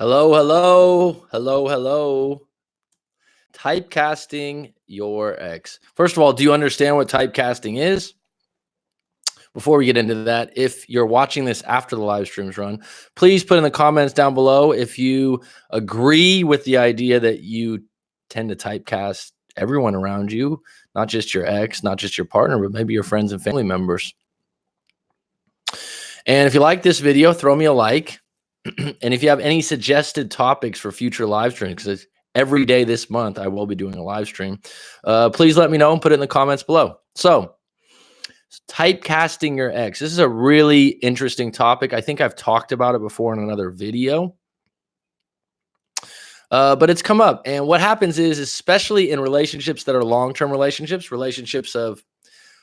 Hello, hello, hello, hello. Typecasting your ex. First of all, do you understand what typecasting is? Before we get into that, if you're watching this after the live streams run, please put in the comments down below if you agree with the idea that you tend to typecast everyone around you, not just your ex, not just your partner, but maybe your friends and family members. And if you like this video, throw me a like. And if you have any suggested topics for future live streams, because every day this month I will be doing a live stream, please let me know and put it in the comments below. So, typecasting your ex. This is a really interesting topic. I think I've talked about it before in another video, but it's come up. And what happens is, especially in relationships that are long-term relationships of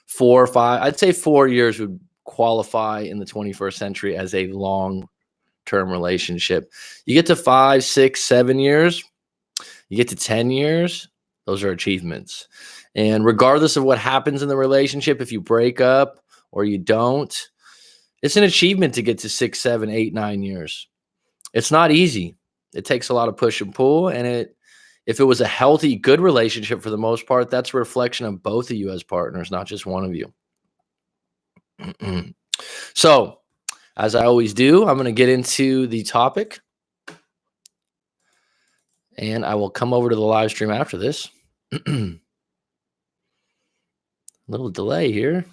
4 or 5, I'd say 4 years would qualify in the 21st century as a long-term relationship. You get to 5, 6, 7 years, you get to 10 years, those are achievements. And regardless of what happens in the relationship, if you break up or you don't, it's an achievement to get to 6, 7, 8, 9 years. It's not easy. It takes a lot of push and pull. And if it was a healthy, good relationship for the most part, that's a reflection of both of you as partners, not just one of you. So, as I always do, I'm going to get into the topic. And I will come over to the live stream after this. Little delay here.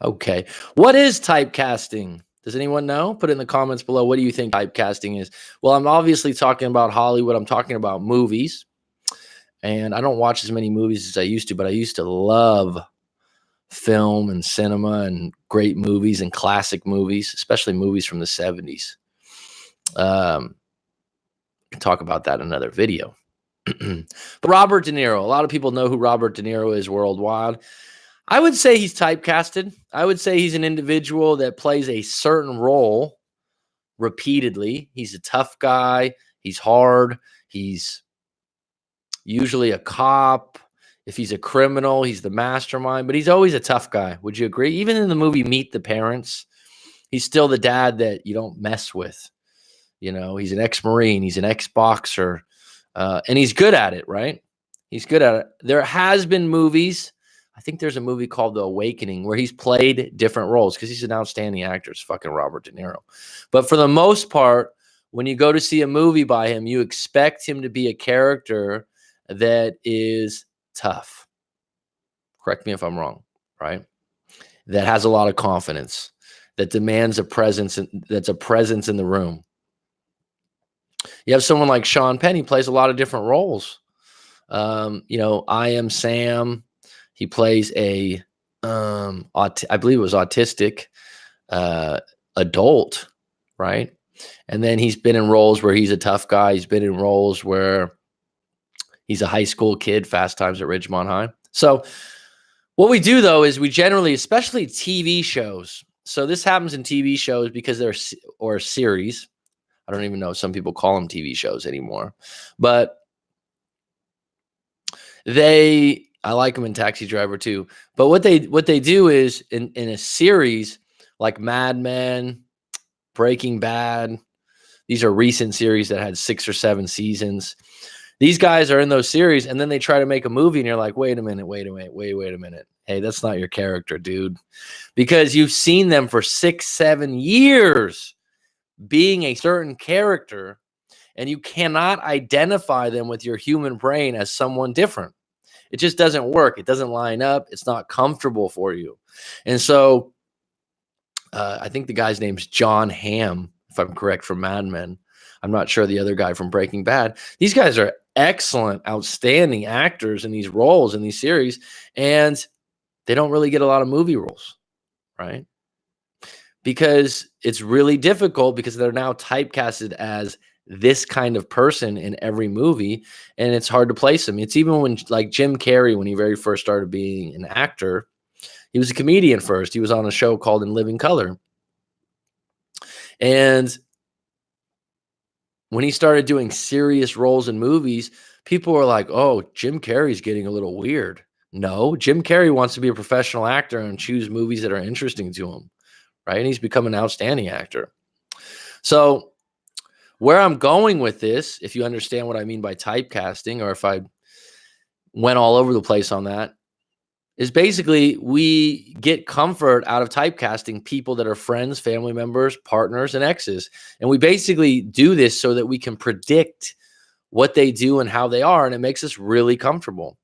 Okay. What is typecasting? Does anyone know? Put it in the comments below. What do you think typecasting is? Well, I'm obviously talking about Hollywood. I'm talking about movies. And I don't watch as many movies as I used to, but I used to love film and cinema and great movies and classic movies, especially movies from the 70s. Can talk about that in another video. But Robert De Niro, a lot of people know who Robert De Niro is worldwide. I would say he's typecasted. I would say he's an individual that plays a certain role repeatedly. He's a tough guy. He's hard. He's usually a cop. If he's a criminal, he's the mastermind, but he's always a tough guy. Would you agree? Even in the movie Meet the Parents, he's still the dad that you don't mess with. You know, he's an ex-Marine. He's an ex-boxer. And he's good at it, right? He's good at it. There has been movies. I think there's a movie called The Awakening where he's played different roles because he's an outstanding actor. It's fucking Robert De Niro. But for the most part, when you go to see a movie by him, you expect him to be a character that is tough. Correct me if I'm wrong, right? That has a lot of confidence, that demands a presence, that's a presence in the room. You have someone like Sean Penn. He plays a lot of different roles. You know, I Am Sam. He plays a, I believe it was autistic adult, right? And then he's been in roles where he's a tough guy. He's been in roles where he's a high school kid, Fast Times at Ridgemont High. So what we do, though, is we generally, especially TV shows. So this happens in TV shows because they're, or series. I don't even know if some people call them TV shows anymore. But I like them in Taxi Driver too. But what they do is in a series like Mad Men, Breaking Bad, these are recent series that had 6 or 7 seasons. These guys are in those series, and then they try to make a movie, and you're like, wait a minute. Hey, that's not your character, dude. Because you've seen them for 6, 7 years being a certain character, and you cannot identify them with your human brain as someone different. It just doesn't work. It doesn't line up. It's not comfortable for you. And so I think the guy's name's John Hamm, if I'm correct, from Mad Men. I'm not sure the other guy from Breaking Bad. These guys are excellent, outstanding actors in these roles, in these series, and they don't really get a lot of movie roles, right? Because it's really difficult because they're now typecasted as this kind of person in every movie, and it's hard to place them. It's even when, like Jim Carrey, when he very first started being an actor, he was a comedian first. He was on a show called In Living Color. And when he started doing serious roles in movies, people were like, oh, Jim Carrey's getting a little weird. No, Jim Carrey wants to be a professional actor and choose movies that are interesting to him, right? And he's become an outstanding actor. So Where I'm going with this, if you understand what I mean by typecasting, or if I went all over the place on that, is basically we get comfort out of typecasting people that are friends, family members, partners, and exes. And we basically do this so that we can predict what they do and how they are. And it makes us really comfortable.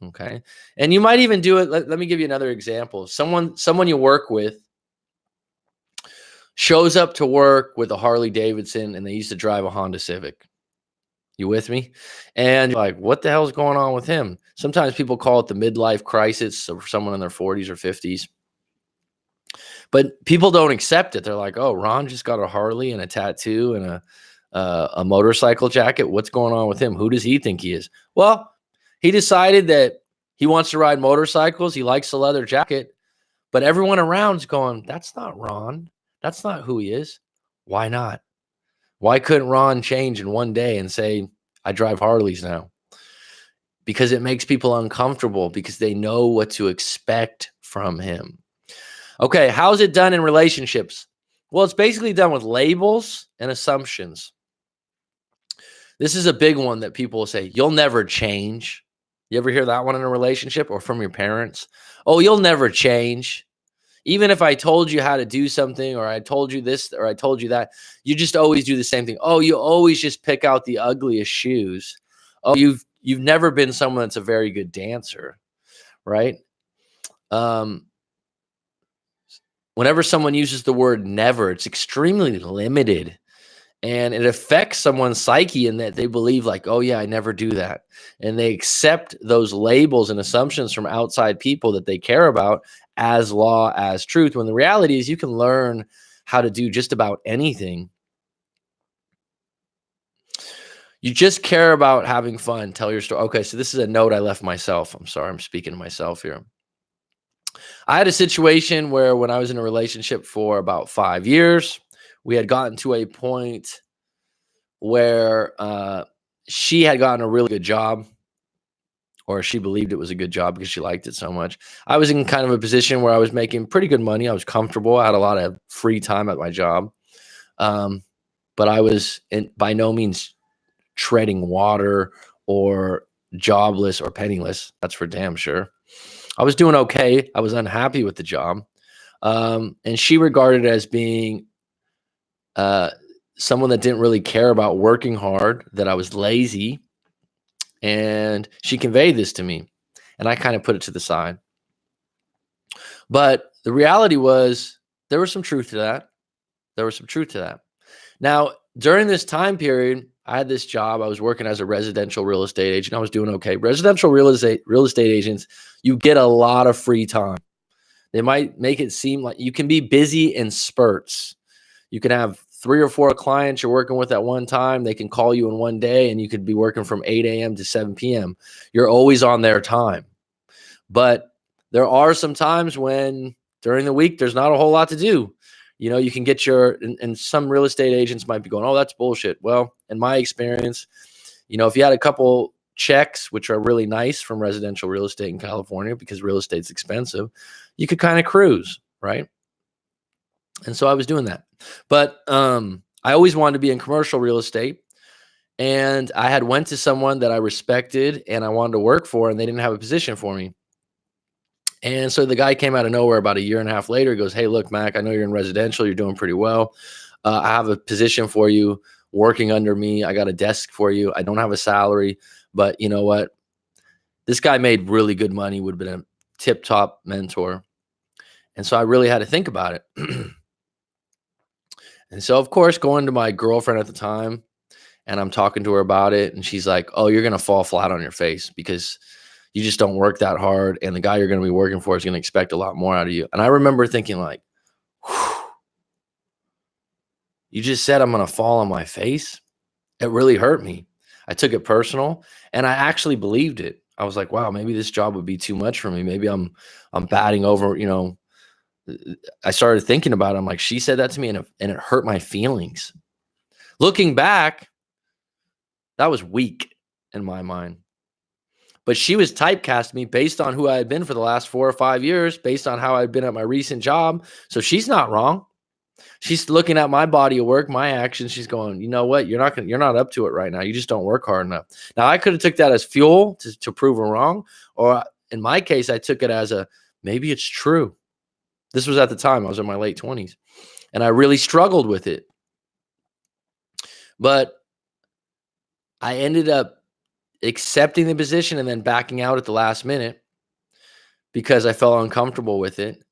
Okay. And you might even do it. Let me give you another example. Someone you work with shows up to work with a Harley Davidson and they used to drive a Honda Civic. You with me? And you're like, what the hell's going on with him? Sometimes people call it the midlife crisis of someone in their 40s or 50s. But people don't accept it. They're like, oh, Ron just got a Harley and a tattoo and a motorcycle jacket. What's going on with him? Who does he think he is? Well, he decided that he wants to ride motorcycles. He likes the leather jacket. But everyone around's going, that's not Ron. That's not who he is. Why not? Why couldn't Ron change in one day and say, I drive Harleys now? Because it makes people uncomfortable because they know what to expect from him. Okay, how's it done in relationships? Well, it's basically done with labels and assumptions. This is a big one that people will say, you'll never change. You ever hear that one in a relationship or from your parents? Oh, you'll never change. Even if I told you how to do something, or I told you this, or I told you that, you just always do the same thing. Oh, you always just pick out the ugliest shoes. Oh, you've never been someone that's a very good dancer, right? Whenever someone uses the word never, it's extremely limited. And it affects someone's psyche in that they believe like, oh yeah, I never do that. And they accept those labels and assumptions from outside people that they care about as law, as truth. When the reality is you can learn how to do just about anything. You just care about having fun. Tell your story. Okay, so this is a note I left myself. I'm sorry, I'm speaking to myself here. I had a situation where when I was in a relationship for about 5 years, we had gotten to a point where she had gotten a really good job, or she believed it was a good job because she liked it so much. I was in kind of a position where I was making pretty good money. I was comfortable. I had a lot of free time at my job. But I was by no means treading water or jobless or penniless. That's for damn sure. I was doing okay. I was unhappy with the job. And she regarded it as being someone that didn't really care about working hard, that I was lazy. And she conveyed this to me. And I kind of put it to the side. But the reality was there was some truth to that. There was some truth to that. Now, during this time period, I had this job. I was working as a residential real estate agent. I was doing okay. Residential real estate agents, you get a lot of free time. They might make it seem like you can be busy in spurts. You can have 3 or 4 clients you're working with at one time. They can call you in one day and you could be working from 8 a.m. to 7 p.m. You're always on their time. But there are some times when during the week, there's not a whole lot to do. You know, you can get and some real estate agents might be going, oh, that's bullshit. Well, in my experience, you know, if you had a couple checks, which are really nice from residential real estate in California because real estate's expensive, you could kind of cruise, right? And so I was doing that. But I always wanted to be in commercial real estate. And I had went to someone that I respected and I wanted to work for, and they didn't have a position for me. And so the guy came out of nowhere about a year and a half later. He goes, hey, look, Mac, I know you're in residential. You're doing pretty well. I have a position for you working under me. I got a desk for you. I don't have a salary, but you know what? This guy made really good money, would have been a tip-top mentor. And so I really had to think about it. And so, of course, going to my girlfriend at the time, and I'm talking to her about it, and she's like, oh, you're going to fall flat on your face because you just don't work that hard, and the guy you're going to be working for is going to expect a lot more out of you. And I remember thinking like, whew, you just said I'm going to fall on my face? It really hurt me. I took it personal, and I actually believed it. I was like, wow, maybe this job would be too much for me. Maybe I'm batting over, you know. I started thinking about it. I'm like, she said that to me, and it hurt my feelings. Looking back, that was weak in my mind. But she was typecasting me based on who I had been for the last 4 or 5 years, based on how I'd been at my recent job. So she's not wrong. She's looking at my body of work, my actions. She's going, you know what? You're not up to it right now. You just don't work hard enough. Now, I could have took that as fuel to prove her wrong. Or in my case, I took it as maybe it's true. This was at the time. I was in my late 20s. And I really struggled with it. But I ended up accepting the position and then backing out at the last minute because I felt uncomfortable with it.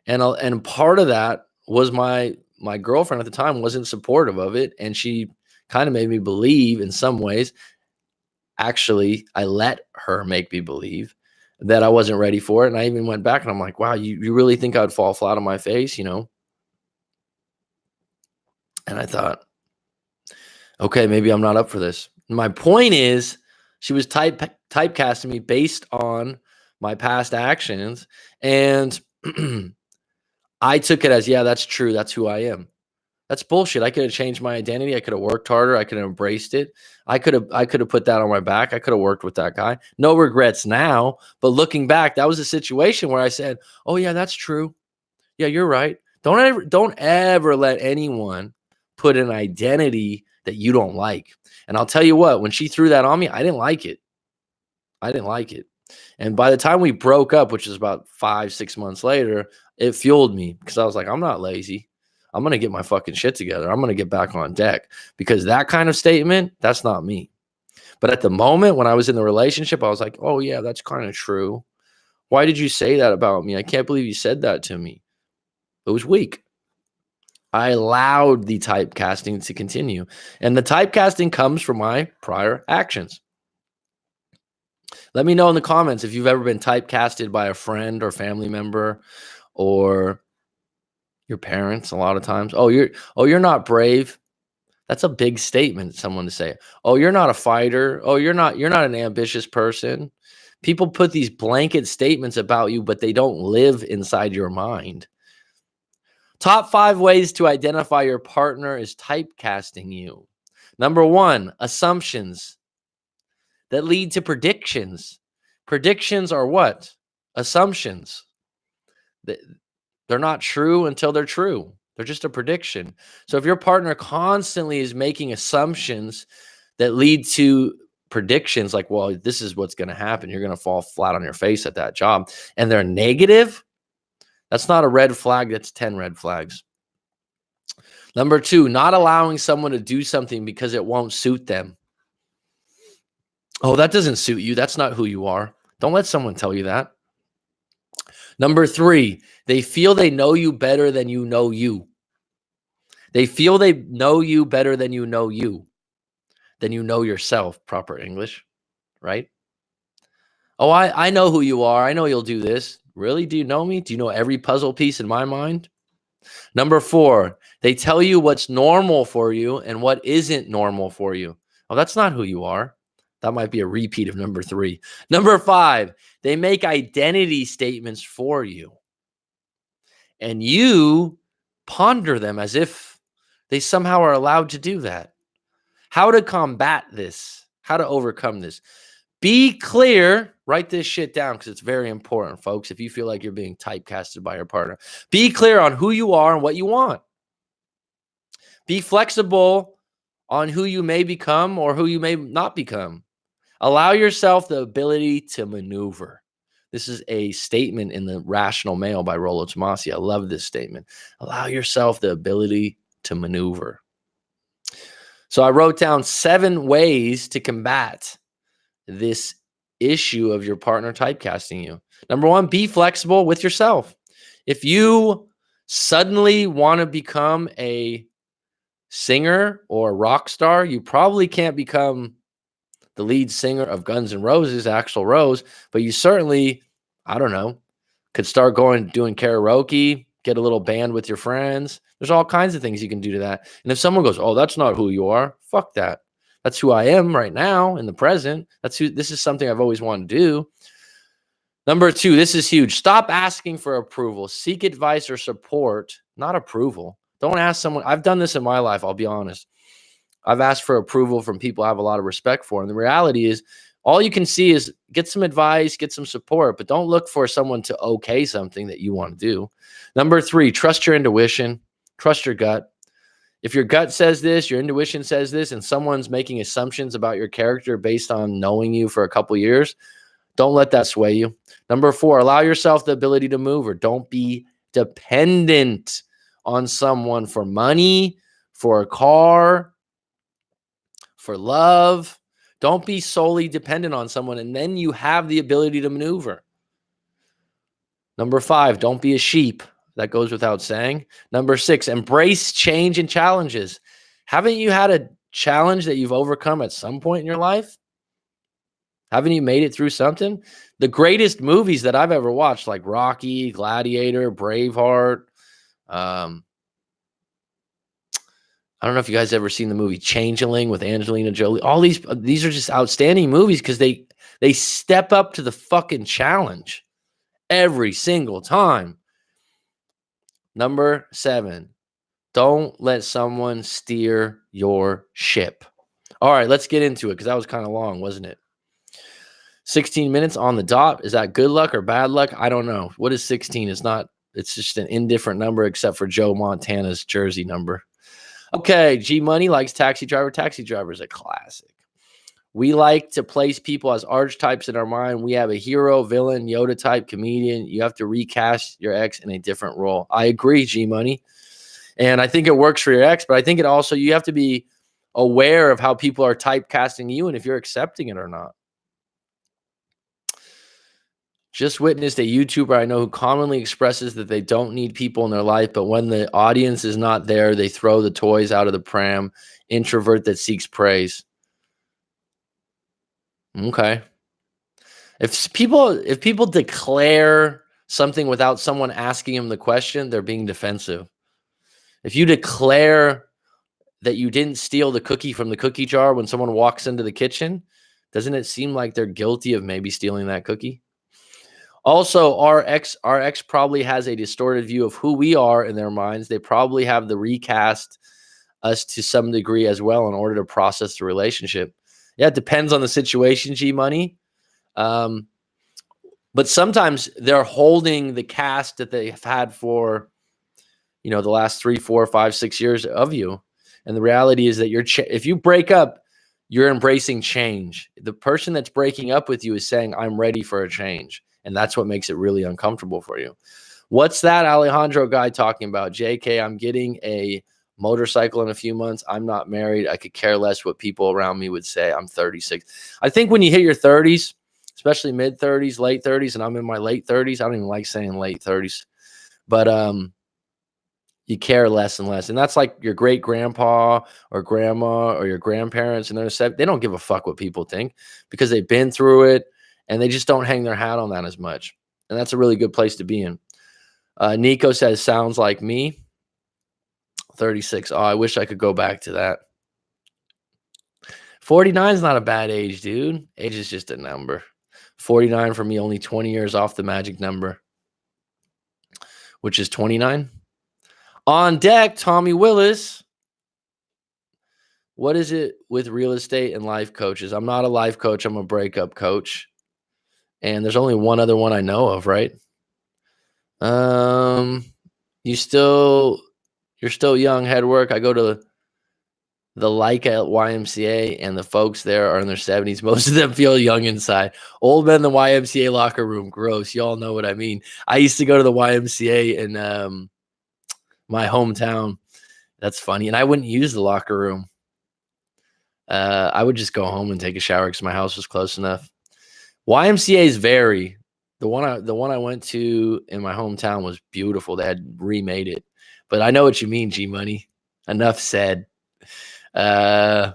And part of that was my girlfriend at the time wasn't supportive of it. And she kind of made me believe in some ways. Actually, I let her make me believe that I wasn't ready for it. And I even went back and I'm like, wow, you really think I'd fall flat on my face, you know? And I thought, okay, maybe I'm not up for this. My point is, she was typecasting me based on my past actions. And I took it as, yeah, that's true. That's who I am. That's bullshit. I could have changed my identity. I could have worked harder. I could have embraced it. I could have put that on my back. I could have worked with that guy. No regrets now. But looking back, that was a situation where I said, oh yeah, that's true. Yeah, you're right. Don't ever let anyone put an identity that you don't like. And I'll tell you what, when she threw that on me, I didn't like it. I didn't like it. And by the time we broke up, which is about 5-6 months later, it fueled me because I was like, I'm not lazy. I'm going to get my fucking shit together. I'm going to get back on deck because that kind of statement, that's not me. But at the moment when I was in the relationship, I was like, oh yeah, that's kind of true. Why did you say that about me? I can't believe you said that to me. It was weak. I allowed the typecasting to continue. And the typecasting comes from my prior actions. Let me know in the comments if you've ever been typecasted by a friend or family member or your parents a lot of times. Oh, you're not brave. That's a big statement, someone to say. Oh, you're not a fighter. Oh, you're not an ambitious person. People put these blanket statements about you, but they don't live inside your mind. Top 5 ways to identify your partner is typecasting you. Number 1, assumptions that lead to predictions. Predictions are what? Assumptions. They're not true until they're true. They're just a prediction. So if your partner constantly is making assumptions that lead to predictions like, well, this is what's going to happen. You're going to fall flat on your face at that job. And they're negative. That's not a red flag. That's 10 red flags. Number 2, not allowing someone to do something because it won't suit them. Oh, that doesn't suit you. That's not who you are. Don't let someone tell you that. Number 3, they feel they know you better than you know you. They feel they know you better than you know you, than you know yourself, proper English, right? Oh, I know who you are. I know you'll do this. Really? Do you know me? Do you know every puzzle piece in my mind? Number 4, they tell you what's normal for you and what isn't normal for you. Oh, that's not who you are. That might be a repeat of number 3. Number 5, they make identity statements for you. And you ponder them as if they somehow are allowed to do that. How to combat this? How to overcome this? Be clear. Write this shit down because it's very important, folks. If you feel like you're being typecasted by your partner, be clear on who you are and what you want. Be flexible on who you may become or who you may not become. Allow yourself the ability to maneuver. This is a statement in The Rational Male by Rollo Tomassi. I love this statement. Allow yourself the ability to maneuver. So I wrote down 7 ways to combat this issue of your partner typecasting you. Number 1, be flexible with yourself. If you suddenly want to become a singer or a rock star, you probably can't become the lead singer of Guns N' Roses, Axl Rose, but you certainly, I don't know, could start doing karaoke, get a little band with your friends. There's all kinds of things you can do to that. And if someone goes, oh, that's not who you are, fuck that. That's who I am right this in the present. This is something I've always wanted to do. Number 2, this is huge. Stop asking for approval. Seek advice or support, not approval. Don't ask someone. I've done this in my life, I'll be honest. I've asked for approval from people I have a lot of respect for. And the reality is, all you can see is get some advice, get some support, but don't look for someone to okay something that you want to do. Number 3, trust your intuition. Trust your gut. If your gut says this, your intuition says this, and someone's making assumptions about your character based on knowing you for a couple years, don't let that sway you. Number 4, allow yourself the ability to move, or don't be dependent on someone for money, for a car, for love. Don't be solely dependent on someone, and then you have the ability to maneuver. Number 5, don't be a sheep. That goes without saying. Number 6, embrace change and challenges. Haven't you had a challenge that you've overcome at some point in your life? Haven't you made it through something? The greatest movies that I've ever watched, like Rocky, Gladiator, Braveheart. I don't know if you guys ever seen the movie Changeling with Angelina Jolie. All these are just outstanding movies because they step up to the fucking challenge every single time. Number 7, don't let someone steer your ship. All right, let's get into it because that was kind of long, wasn't it? 16 minutes on the dot. Is that good luck or bad luck? I don't know. What is 16? It's just an indifferent number except for Joe Montana's jersey number. Okay, G Money likes Taxi Driver. Taxi Driver is a classic. We like to place people as archetypes in our mind. We have a hero, villain, Yoda type, comedian. You have to recast your ex in a different role. I agree, G Money. And I think it works for your ex, but I think it also, you have to be aware of how people are typecasting you and if you're accepting it or not. Just witnessed a YouTuber I know who commonly expresses that they don't need people in their life, but when the audience is not there, they throw the toys out of the pram. Introvert that seeks praise. Okay. If people declare something without someone asking them the question, they're being defensive. If you declare that you didn't steal the cookie from the cookie jar when someone walks into the kitchen, doesn't it seem like they're guilty of maybe stealing that cookie? Also, our ex probably has a distorted view of who we are in their minds. They probably have the recast us to some degree as well in order to process the relationship. Yeah, it depends on the situation, G Money. But sometimes they're holding the cast that they've had for, the last 3, 4, 5, 6 years of you. And the reality is that if you break up, you're embracing change. The person that's breaking up with you is saying, I'm ready for a change. And that's what makes it really uncomfortable for you. What's that Alejandro guy talking about? JK, I'm getting a motorcycle in a few months. I'm not married. I could care less what people around me would say. I'm 36. I think when you hit your 30s, especially mid 30s, late 30s, and I'm in my late 30s, I don't even like saying late 30s, but you care less and less. And that's like your great grandpa or grandma or your grandparents, and they don't give a fuck what people think because they've been through it and they just don't hang their hat on that as much. And that's a really good place to be in. Nico says, sounds like me. 36. Oh, I wish I could go back to that. 49 is not a bad age, dude. Age is just a number. 49 for me, only 20 years off the magic number, which is 29. On deck, Tommy Willis. What is it with real estate and life coaches? I'm not a life coach. I'm a breakup coach. And there's only one other one I know of, right? You're still young, head work. I go to the Leica YMCA, and the folks there are in their 70s. Most of them feel young inside. Old men in the YMCA locker room. Gross. Y'all know what I mean. I used to go to the YMCA in my hometown. That's funny. And I wouldn't use the locker room. I would just go home and take a shower because my house was close enough. YMCA's vary. The one I went to in my hometown was beautiful. They had remade it. But I know what you mean, G Money. Enough said. That's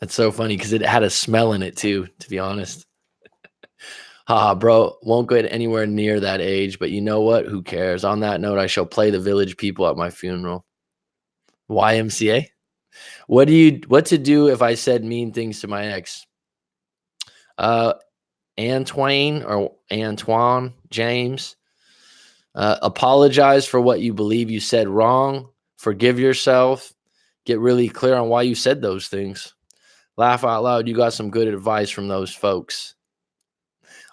so funny because it had a smell in it too, to be honest. Haha, bro, won't get anywhere near that age, but you know what? Who cares? On that note, I shall play the Village People at my funeral. YMCA? What to do if I said mean things to my ex? Antoine James, apologize for what you believe you said wrong. Forgive yourself. Get really clear on why you said those things. Laugh out loud. You got some good advice from those folks.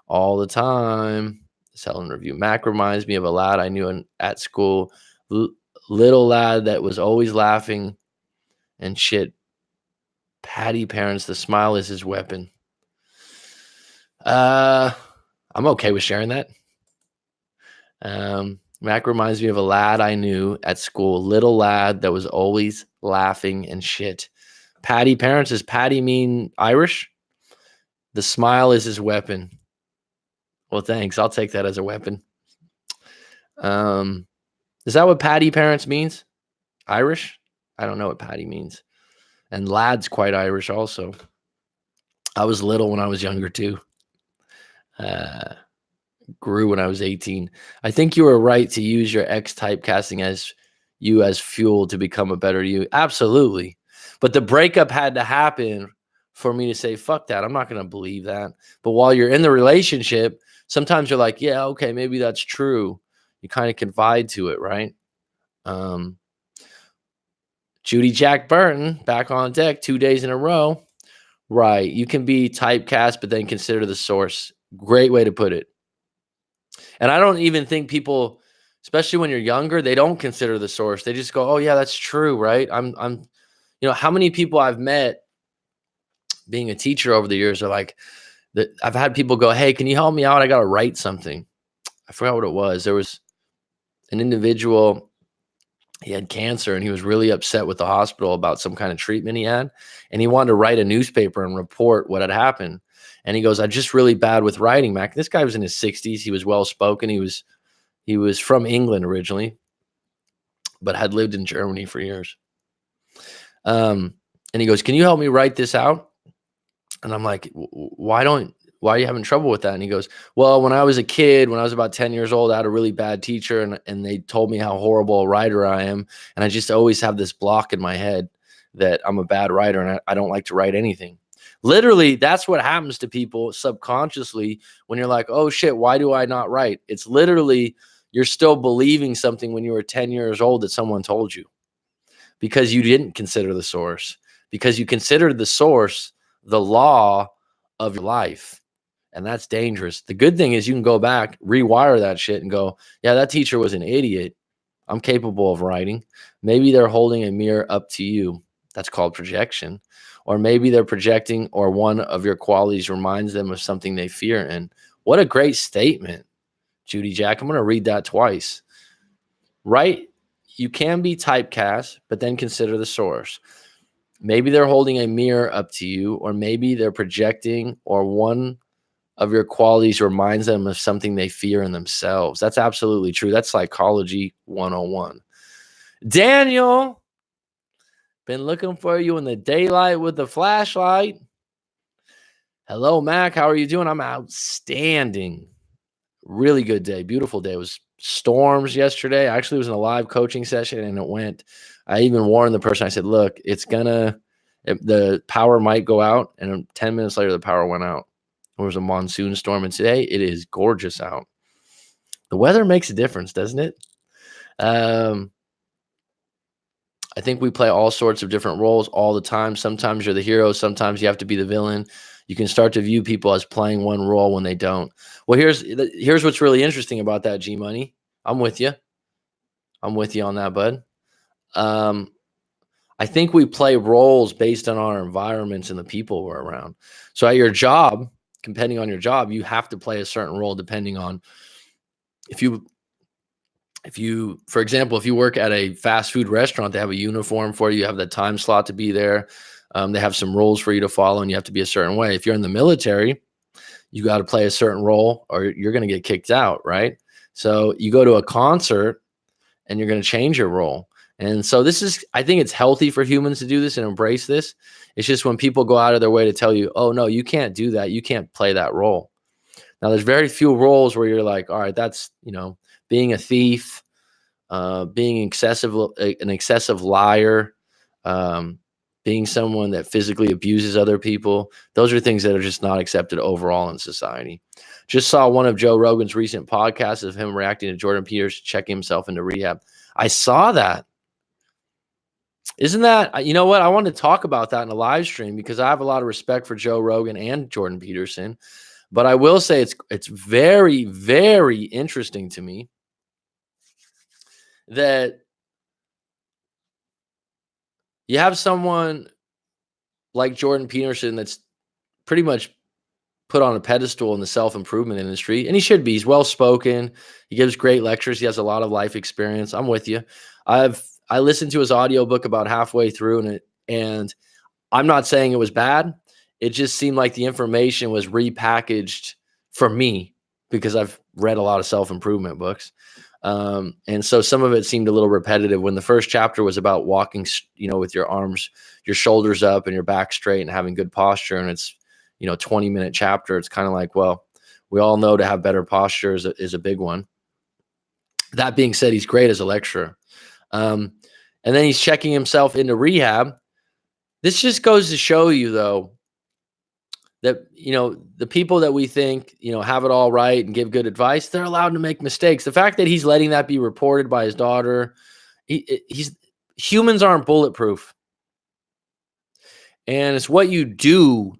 All the time. Selling review. Mac reminds me of a lad I knew at school. Little lad that was always laughing and shit. Patty parents, the smile is his weapon. I'm okay with sharing that. Mac reminds me of a lad I knew at school, little lad that was always laughing and shit. Patty parents, does Patty mean Irish? The smile is his weapon. Well, thanks. I'll take that as a weapon. Is that what Patty parents means? Irish? I don't know what Patty means. And lad's quite Irish also. I was little when I was younger too. Grew when I was 18. I think you were right to use your ex typecasting as fuel to become a better you. Absolutely. But the breakup had to happen for me to say, fuck that. I'm not going to believe that. But while you're in the relationship, sometimes you're like, yeah, okay, maybe that's true. You kind of confide to it, right? Judy Jack Burton back on deck 2 days in a row. Right. You can be typecast, but then consider the source. Great way to put it. And I don't even think people, especially when you're younger, they don't consider the source. They just go, oh yeah, that's true. Right. How many people I've met being a teacher over the years are like that. I've had people go, hey, can you help me out? I got to write something. I forgot what it was. There was an individual, he had cancer and he was really upset with the hospital about some kind of treatment he had. And he wanted to write a newspaper and report what had happened. And he goes, I'm just really bad with writing, Mac. This guy was in his 60s. He was well-spoken. He was from England originally, but had lived in Germany for years. And he goes, can you help me write this out? And I'm like, why are you having trouble with that? And he goes, well, when I was a kid, when I was about 10 years old, I had a really bad teacher and they told me how horrible a writer I am. And I just always have this block in my head that I'm a bad writer and I don't like to write anything. Literally, that's what happens to people subconsciously when you're like, oh shit, why do I not write? It's literally, you're still believing something when you were 10 years old that someone told you because you didn't consider the source, because you considered the source the law of your life. And that's dangerous. The good thing is you can go back, rewire that shit and go, yeah, that teacher was an idiot. I'm capable of writing. Maybe they're holding a mirror up to you. That's called projection. Or maybe they're projecting, or one of your qualities reminds them of something they fear. And what a great statement, Judy Jack. I'm going to read that twice. Right? You can be typecast, but then consider the source. Maybe they're holding a mirror up to you, or maybe they're projecting, or one of your qualities reminds them of something they fear in themselves. That's absolutely true. That's psychology 101. Daniel, been looking for you in the daylight with the flashlight. Hello, Mac. How are you doing? I'm outstanding. Really good day. Beautiful day. It was storms yesterday. I actually was in a live coaching session and it went. I even warned the person. I said, look, the power might go out. And 10 minutes later, the power went out. There was a monsoon storm. And today it is gorgeous out. The weather makes a difference, doesn't it? I think we play all sorts of different roles all the time. Sometimes you're the hero. Sometimes you have to be the villain. You can start to view people as playing one role when they don't. Well, here's what's really interesting about that, G Money. I'm with you. I'm with you on that, bud. I think we play roles based on our environments and the people we're around. So at your job, depending on your job, you have to play a certain role depending on if you, for example, if you work at a fast food restaurant, they have a uniform for you. You have the time slot to be there. They have some rules for you to follow and you have to be a certain way. If you're in the military, you got to play a certain role or you're going to get kicked out, right? So you go to a concert and you're going to change your role. And so I think it's healthy for humans to do this and embrace this. It's just when people go out of their way to tell you, oh, no, you can't do that. You can't play that role. Now, there's very few roles where you're like, all right, that's, being a thief, being an excessive liar, being someone that physically abuses other people. Those are things that are just not accepted overall in society. Just saw one of Joe Rogan's recent podcasts of him reacting to Jordan Peterson checking himself into rehab. I saw that. Isn't that, you know what? I want to talk about that in a live stream because I have a lot of respect for Joe Rogan and Jordan Peterson. But I will say it's very, very interesting to me that You have someone like Jordan Peterson that's pretty much put on a pedestal in the self-improvement industry, and he should be. He's well-spoken. He gives great lectures. He has a lot of life experience. I'm with you. I listened to his audiobook about halfway through, and I'm not saying it was bad. It just seemed like the information was repackaged for me because I've read a lot of self-improvement books. And so some of it seemed a little repetitive when the first chapter was about walking, with your arms, your shoulders up and your back straight and having good posture. And it's, 20-minute chapter. It's kind of like, well, we all know to have better posture is a big one. That being said, he's great as a lecturer. And then he's checking himself into rehab. This just goes to show you, though, that, the people that we think, have it all right and give good advice, they're allowed to make mistakes. The fact that he's letting that be reported by his daughter, humans aren't bulletproof. And it's what you do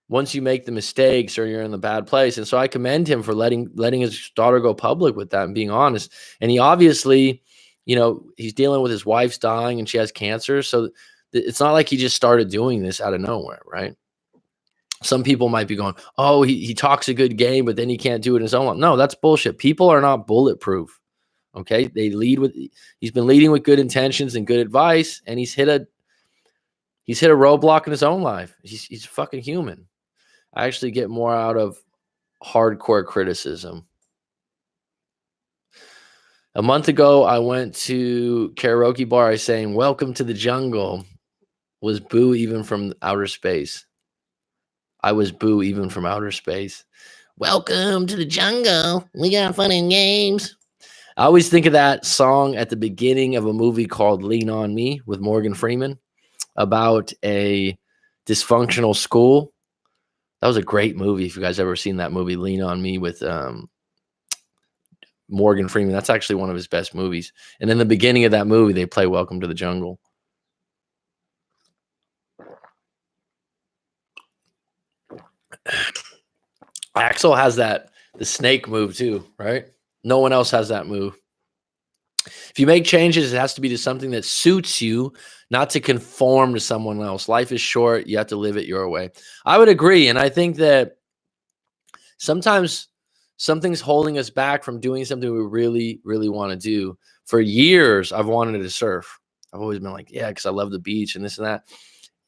once you make the mistakes or you're in the bad place. And so I commend him for letting his daughter go public with that and being honest. And he obviously, he's dealing with his wife's dying and she has cancer. So it's not like he just started doing this out of nowhere, right? Some people might be going, oh, he talks a good game, but then he can't do it in his own life. No, that's bullshit. People are not bulletproof. Okay. He's been leading with good intentions and good advice, and he's hit a roadblock in his own life. He's fucking human. I actually get more out of hardcore criticism. A month ago, I went to karaoke bar. I sang "Welcome to the Jungle." Was boo even from outer space. I was boo even from outer space. Welcome to the jungle. We got fun and games. I always think of that song at the beginning of a movie called Lean on Me with Morgan Freeman about a dysfunctional school. That was a great movie. If you guys ever seen that movie, Lean on Me with Morgan Freeman, that's actually one of his best movies. And in the beginning of that movie, they play Welcome to the Jungle. Axel has the snake move too, right? No one else has that move. If you make changes, it has to be to something that suits you, not to conform to someone else. Life is short. You have to live it your way. I would agree. And I think that sometimes something's holding us back from doing something we really, really want to do. For years, I've wanted to surf. I've always been like, yeah, because I love the beach and this and that.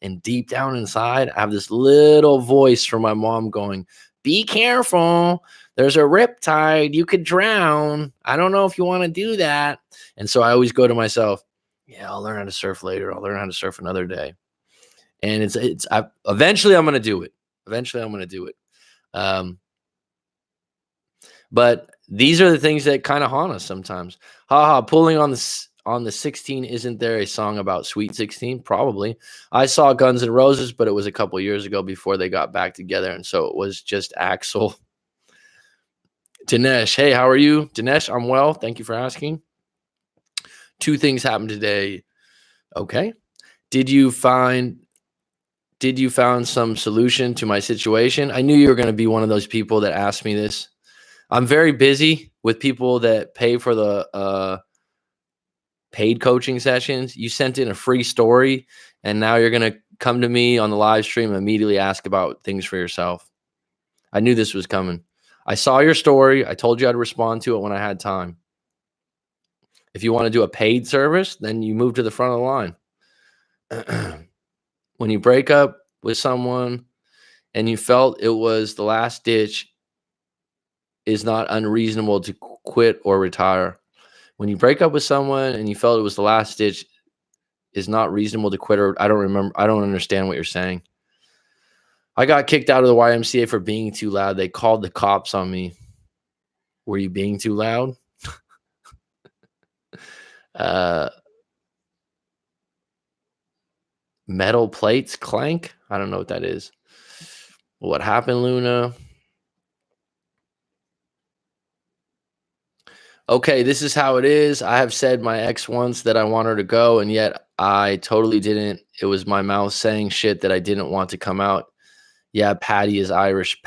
And deep down inside, I have this little voice from my mom going, be careful. There's a riptide. You could drown. I don't know if you want to do that. And so I always go to myself, yeah, I'll learn how to surf later. I'll learn how to surf another day. And eventually I'm going to do it. But these are the things that kind of haunt us sometimes. Pulling on the 16, isn't there a song about Sweet 16? Probably. I saw Guns N' Roses, but it was a couple years ago before they got back together. And so it was just Axel. Dinesh, hey, how are you? Dinesh, I'm well. Thank you for asking. 2 things happened today. Okay. Did you found some solution to my situation? I knew you were going to be one of those people that asked me this. I'm very busy with people that pay for the paid coaching sessions. You sent in a free story, and now you're going to come to me on the live stream and immediately ask about things for yourself. I knew this was coming. I saw your story. I told you I'd respond to it when I had time. If you want to do a paid service, then you move to the front of the line. When you break up with someone and you felt it was the last ditch, is not unreasonable to quit or retire. When you break up with someone and you felt it was the last ditch, is not reasonable to quit or I don't understand what you're saying. I got kicked out of the YMCA for being too loud. They called the cops on me. Were you being too loud? Metal plates clank? I don't know what that is. What happened, Luna? Okay, this is how it is. I have said my ex once that I want her to go, and yet I totally didn't. It was my mouth saying shit that I didn't want to come out. Yeah, Patty is Irish.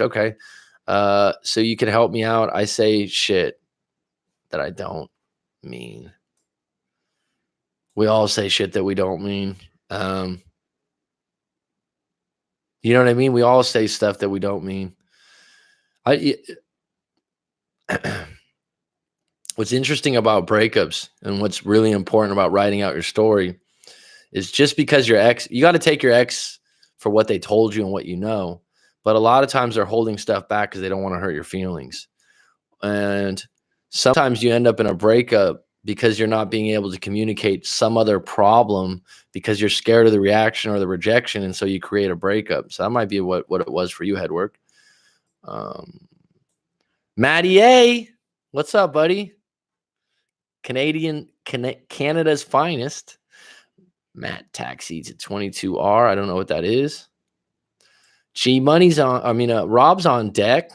Okay. So you can help me out. I say shit that I don't mean. We all say shit that we don't mean. You know what I mean? We all say stuff that we don't mean. What's interesting about breakups and what's really important about writing out your story is just because your ex, you got to take your ex for what they told you and what you know. But a lot of times they're holding stuff back because they don't want to hurt your feelings. And sometimes you end up in a breakup because you're not being able to communicate some other problem because you're scared of the reaction or the rejection. And so you create a breakup. So that might be what it was for you, Headwork. Matty A, what's up, buddy? Canada's finest. Matt Taxi to 22R. I don't know what that is. G Money's on. Rob's on deck.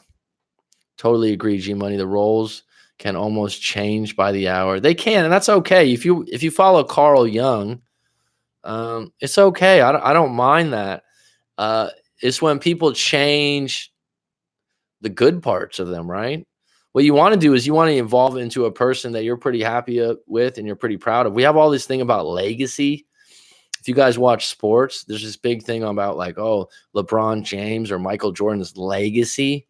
Totally agree, G Money. The roles can almost change by the hour. They can, and that's okay. If you follow Carl Jung, it's okay. I don't mind that. It's when people change the good parts of them, right? What you want to do is you want to evolve into a person that you're pretty happy with and you're pretty proud of. We have all this thing about legacy. If you guys watch sports, there's this big thing about like, oh, LeBron James or Michael Jordan's legacy.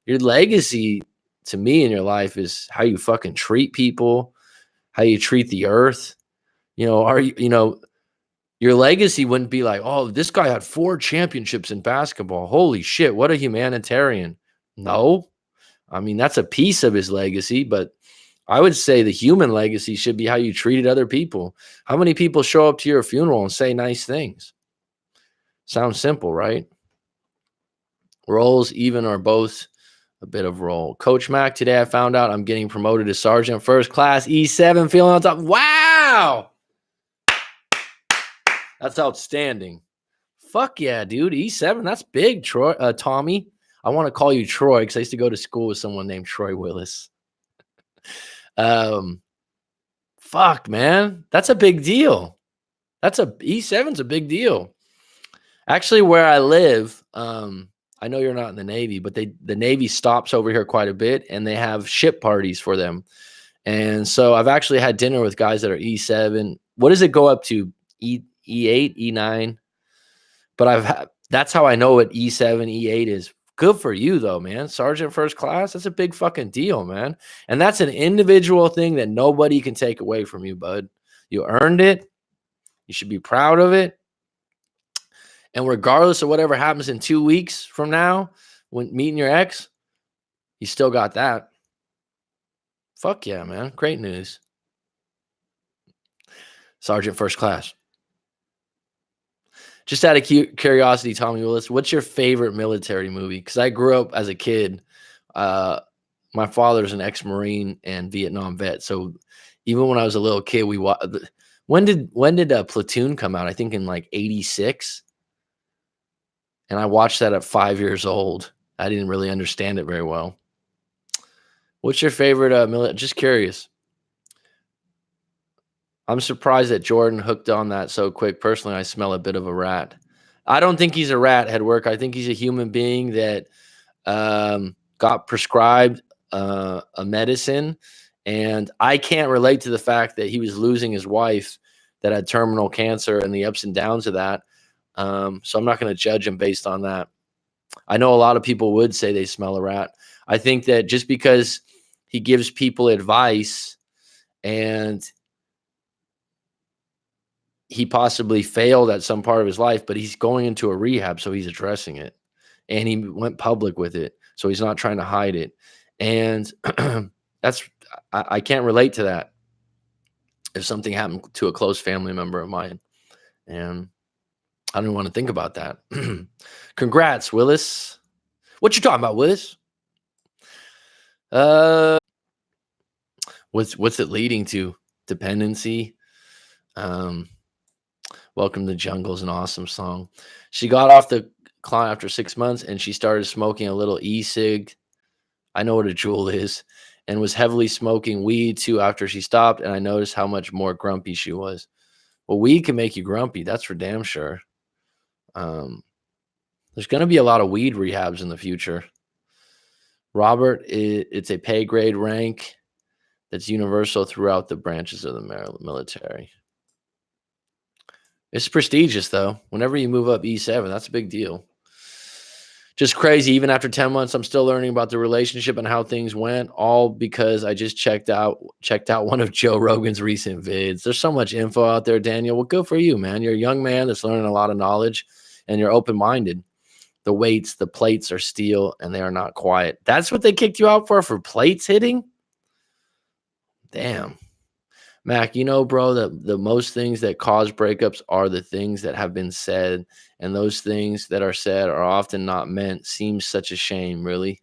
Your legacy to me in your life is how you fucking treat people, how you treat the earth. Your legacy wouldn't be like, oh, this guy had 4 championships in basketball. Holy shit, what a humanitarian. No, I mean, that's a piece of his legacy, but I would say the human legacy should be how you treated other people. How many people show up to your funeral and say nice things? Sounds simple, right? Roles, even or both, a bit of role. Coach Mac, today I found out I'm getting promoted to Sergeant First Class E7, feeling on top. Wow! That's outstanding. Fuck yeah, dude. E7, that's big, Troy. Tommy, I want to call you Troy because I used to go to school with someone named Troy Willis. Fuck, man. That's a big deal. E7's a big deal. Actually, where I live, I know you're not in the Navy, but the Navy stops over here quite a bit, and they have ship parties for them. And so I've actually had dinner with guys that are E7. What does it go up to? E8, E9? But that's how I know what E7, E8 is. Good for you, though, man. Sergeant First Class, that's a big fucking deal, man. And that's an individual thing that nobody can take away from you, bud. You earned it. You should be proud of it. And regardless of whatever happens in 2 weeks from now, when meeting your ex, you still got that. Fuck yeah, man. Great news. Sergeant First Class. Just out of curiosity, Tommy Willis, what's your favorite military movie? Because I grew up as a kid. My father's an ex-Marine and Vietnam vet. So even when I was a little kid, we watched. When did Platoon come out? I think in like 86. And I watched that at 5 years old. I didn't really understand it very well. What's your favorite military? Just curious. I'm surprised that Jordan hooked on that so quick. Personally, I smell a bit of a rat. I don't think he's a rat, Headwork. I think he's a human being that got prescribed a medicine. And I can't relate to the fact that he was losing his wife that had terminal cancer and the ups and downs of that. So I'm not going to judge him based on that. I know a lot of people would say they smell a rat. I think that just because he gives people advice and he possibly failed at some part of his life, but he's going into a rehab, so he's addressing it. And he went public with it, so he's not trying to hide it. And I can't relate to that if something happened to a close family member of mine. And I don't want to think about that. Congrats, Willis. What you talking about, Willis? What's it leading to? Dependency. Welcome to the Jungle is an awesome song. She got off the climb after 6 months and she started smoking a little e-cig. I know what a Juul is, and was heavily smoking weed too after she stopped. And I noticed how much more grumpy she was. Well, weed can make you grumpy. That's for damn sure. There's going to be a lot of weed rehabs in the future. Robert, it's a pay grade rank that's universal throughout the branches of the military. It's prestigious, though. Whenever you move up E7, that's a big deal. Just crazy. Even after 10 months, I'm still learning about the relationship and how things went, all because I just checked out one of Joe Rogan's recent vids. There's so much info out there, Daniel. Well, good for you, man. You're a young man that's learning a lot of knowledge, and you're open-minded. The weights, the plates are steel, and they are not quiet. That's what they kicked you out for plates hitting? Damn. Mac, bro, the most things that cause breakups are the things that have been said, and those things that are said are often not meant. Seems such a shame, really.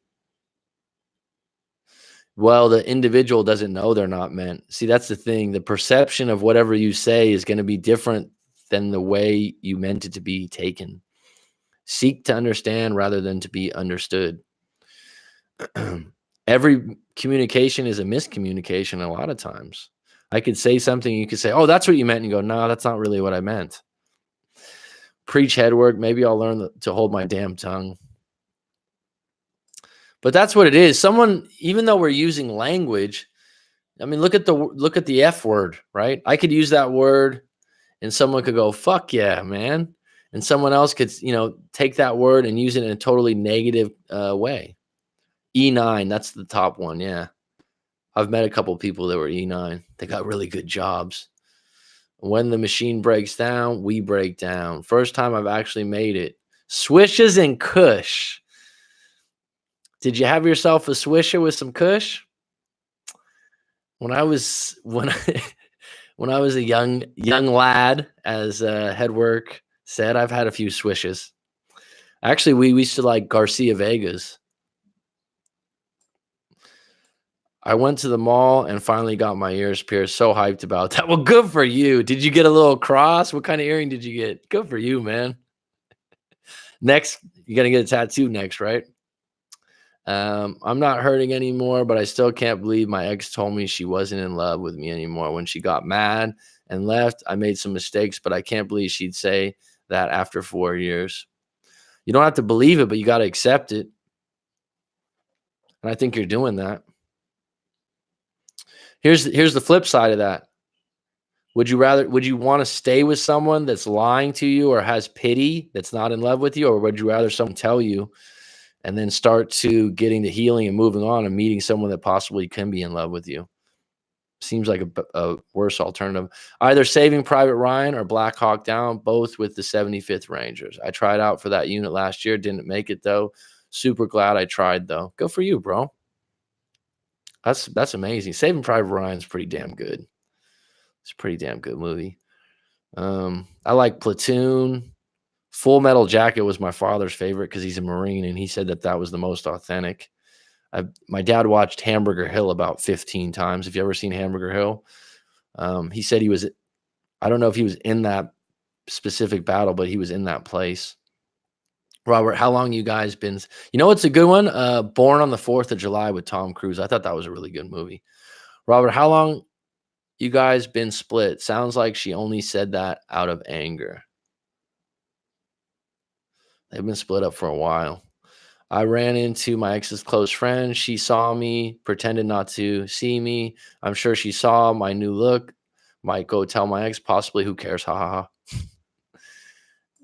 Well, the individual doesn't know they're not meant. See, that's the thing. The perception of whatever you say is going to be different than the way you meant it to be taken. Seek to understand rather than to be understood. Every communication is a miscommunication a lot of times. I could say something, you could say, oh, that's what you meant. And you go, no, that's not really what I meant. Preach headward. Maybe I'll learn to hold my damn tongue. But that's what it is. Someone, even though we're using language, I mean, look at the F word, right? I could use that word and someone could go, fuck yeah, man. And someone else could, take that word and use it in a totally negative way. E9, that's the top one. Yeah. I've met a couple people that were E9. They got really good jobs. When the machine breaks down, we break down. First time I've actually made it. Swishes and Kush. Did you have yourself a swisher with some Kush? When I was a young lad, as Headwork said, I've had a few swishes. Actually, we used to like Garcia Vegas. I went to the mall and finally got my ears pierced. So hyped about that. Well, good for you. Did you get a little cross? What kind of earring did you get? Good for you, man. Next, you got to get a tattoo next, right? I'm not hurting anymore, but I still can't believe my ex told me she wasn't in love with me anymore. When she got mad and left, I made some mistakes, but I can't believe she'd say that after 4 years. You don't have to believe it, but you got to accept it. And I think you're doing that. Here's the flip side of that. Would you want to stay with someone that's lying to you or has pity, that's not in love with you? Or would you rather someone tell you and then start to getting the healing and moving on and meeting someone that possibly can be in love with you? Seems like a worse alternative. Either Saving Private Ryan or Black Hawk Down, both with the 75th Rangers. I tried out for that unit last year. Didn't make it, though. Super glad I tried, though. Good for you, bro. That's amazing. Saving Private Ryan's pretty damn good. It's a pretty damn good movie. I like Platoon. Full Metal Jacket was my father's favorite because he's a Marine, and he said that was the most authentic. My dad watched Hamburger Hill about 15 times. Have you ever seen Hamburger Hill? He said he was, I don't know if he was in that specific battle, but he was in that place. Robert, how long you guys been? It's a good one. Born on the 4th of July with Tom Cruise. I thought that was a really good movie. Robert, how long you guys been split? Sounds like she only said that out of anger. They've been split up for a while. I ran into my ex's close friend. She saw me, pretended not to see me. I'm sure she saw my new look. Might go tell my ex, possibly. Who cares? Ha ha ha.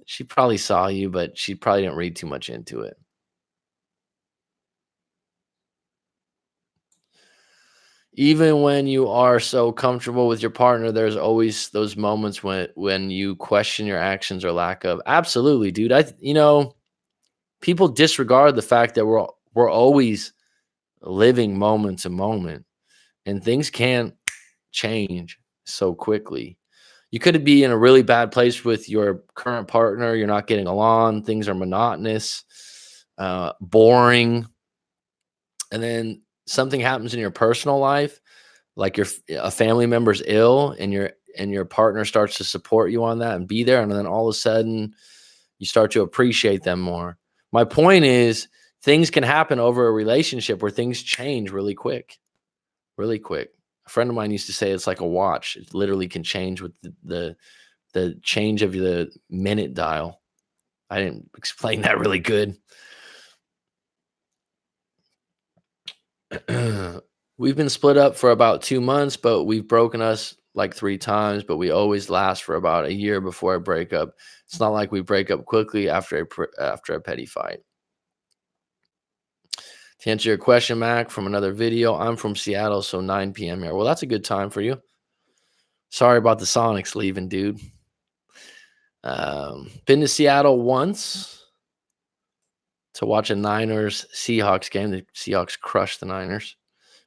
She probably saw you, but she probably didn't read too much into it. Even when you are so comfortable with your partner, there's always those moments when you question your actions or lack of. Absolutely, dude. People disregard the fact that we're always living moment to moment, and things can't change so quickly. You could be in a really bad place with your current partner. You're not getting along. Things are monotonous, boring. And then something happens in your personal life, like a family member's ill and your partner starts to support you on that and be there. And then all of a sudden you start to appreciate them more. My point is, things can happen over a relationship where things change really quick, really quick. A friend of mine used to say it's like a watch. It literally can change with the change of the minute dial. I didn't explain that really good. We've been split up for about 2 months, but we've broken us like 3 times, but we always last for about a year before a breakup. It's not like we break up quickly after a petty fight. To answer your question, Mac, from another video, I'm from Seattle, so 9 p.m. here. Well, that's a good time for you. Sorry about the Sonics leaving, dude. Been to Seattle once to watch a Niners Seahawks game. The Seahawks crushed the Niners.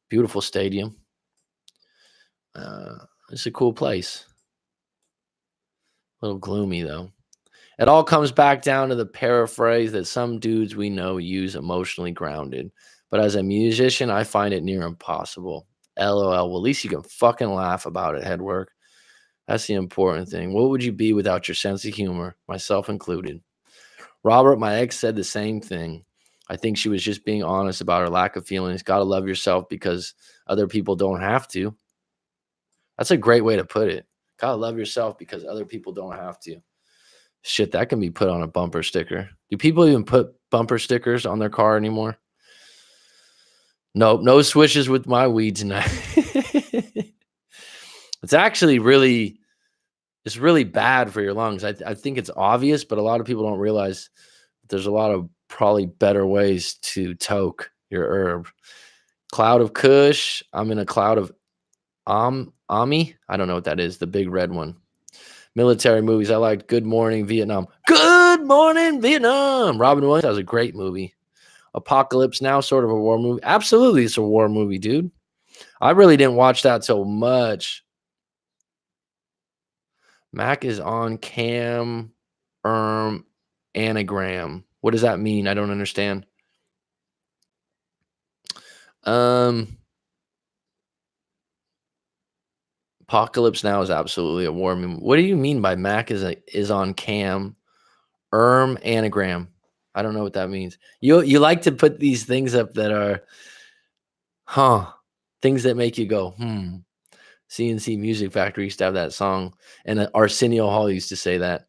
Beautiful stadium. It's a cool place. A little gloomy, though. It all comes back down to the paraphrase that some dudes we know use emotionally grounded. But as a musician, I find it near impossible. LOL. Well, at least you can fucking laugh about it, Headwork. That's the important thing. What would you be without your sense of humor, myself included? Robert, my ex, said the same thing. I think she was just being honest about her lack of feelings. Gotta love yourself because other people don't have to. That's a great way to put it. Gotta love yourself because other people don't have to. Shit, that can be put on a bumper sticker. Do people even put bumper stickers on their car anymore? Nope, no swishes with my weed tonight. It's actually really bad for your lungs. I think it's obvious, but a lot of people don't realize there's a lot of probably better ways to toke your herb. Cloud of Kush. I'm in a cloud of Ami. I don't know what that is. The big red one. Military movies. I liked Good Morning Vietnam. Good Morning Vietnam. Robin Williams. That was a great movie. Apocalypse Now, sort of a war movie. Absolutely, it's a war movie, dude. I really didn't watch that so much. Mac is on cam, anagram. What does that mean? I don't understand. Apocalypse Now is absolutely a war movie. What do you mean by Mac is on cam, anagram? I don't know what that means. You like to put these things up that are, things that make you go, CNC Music Factory used to have that song, and Arsenio Hall used to say that.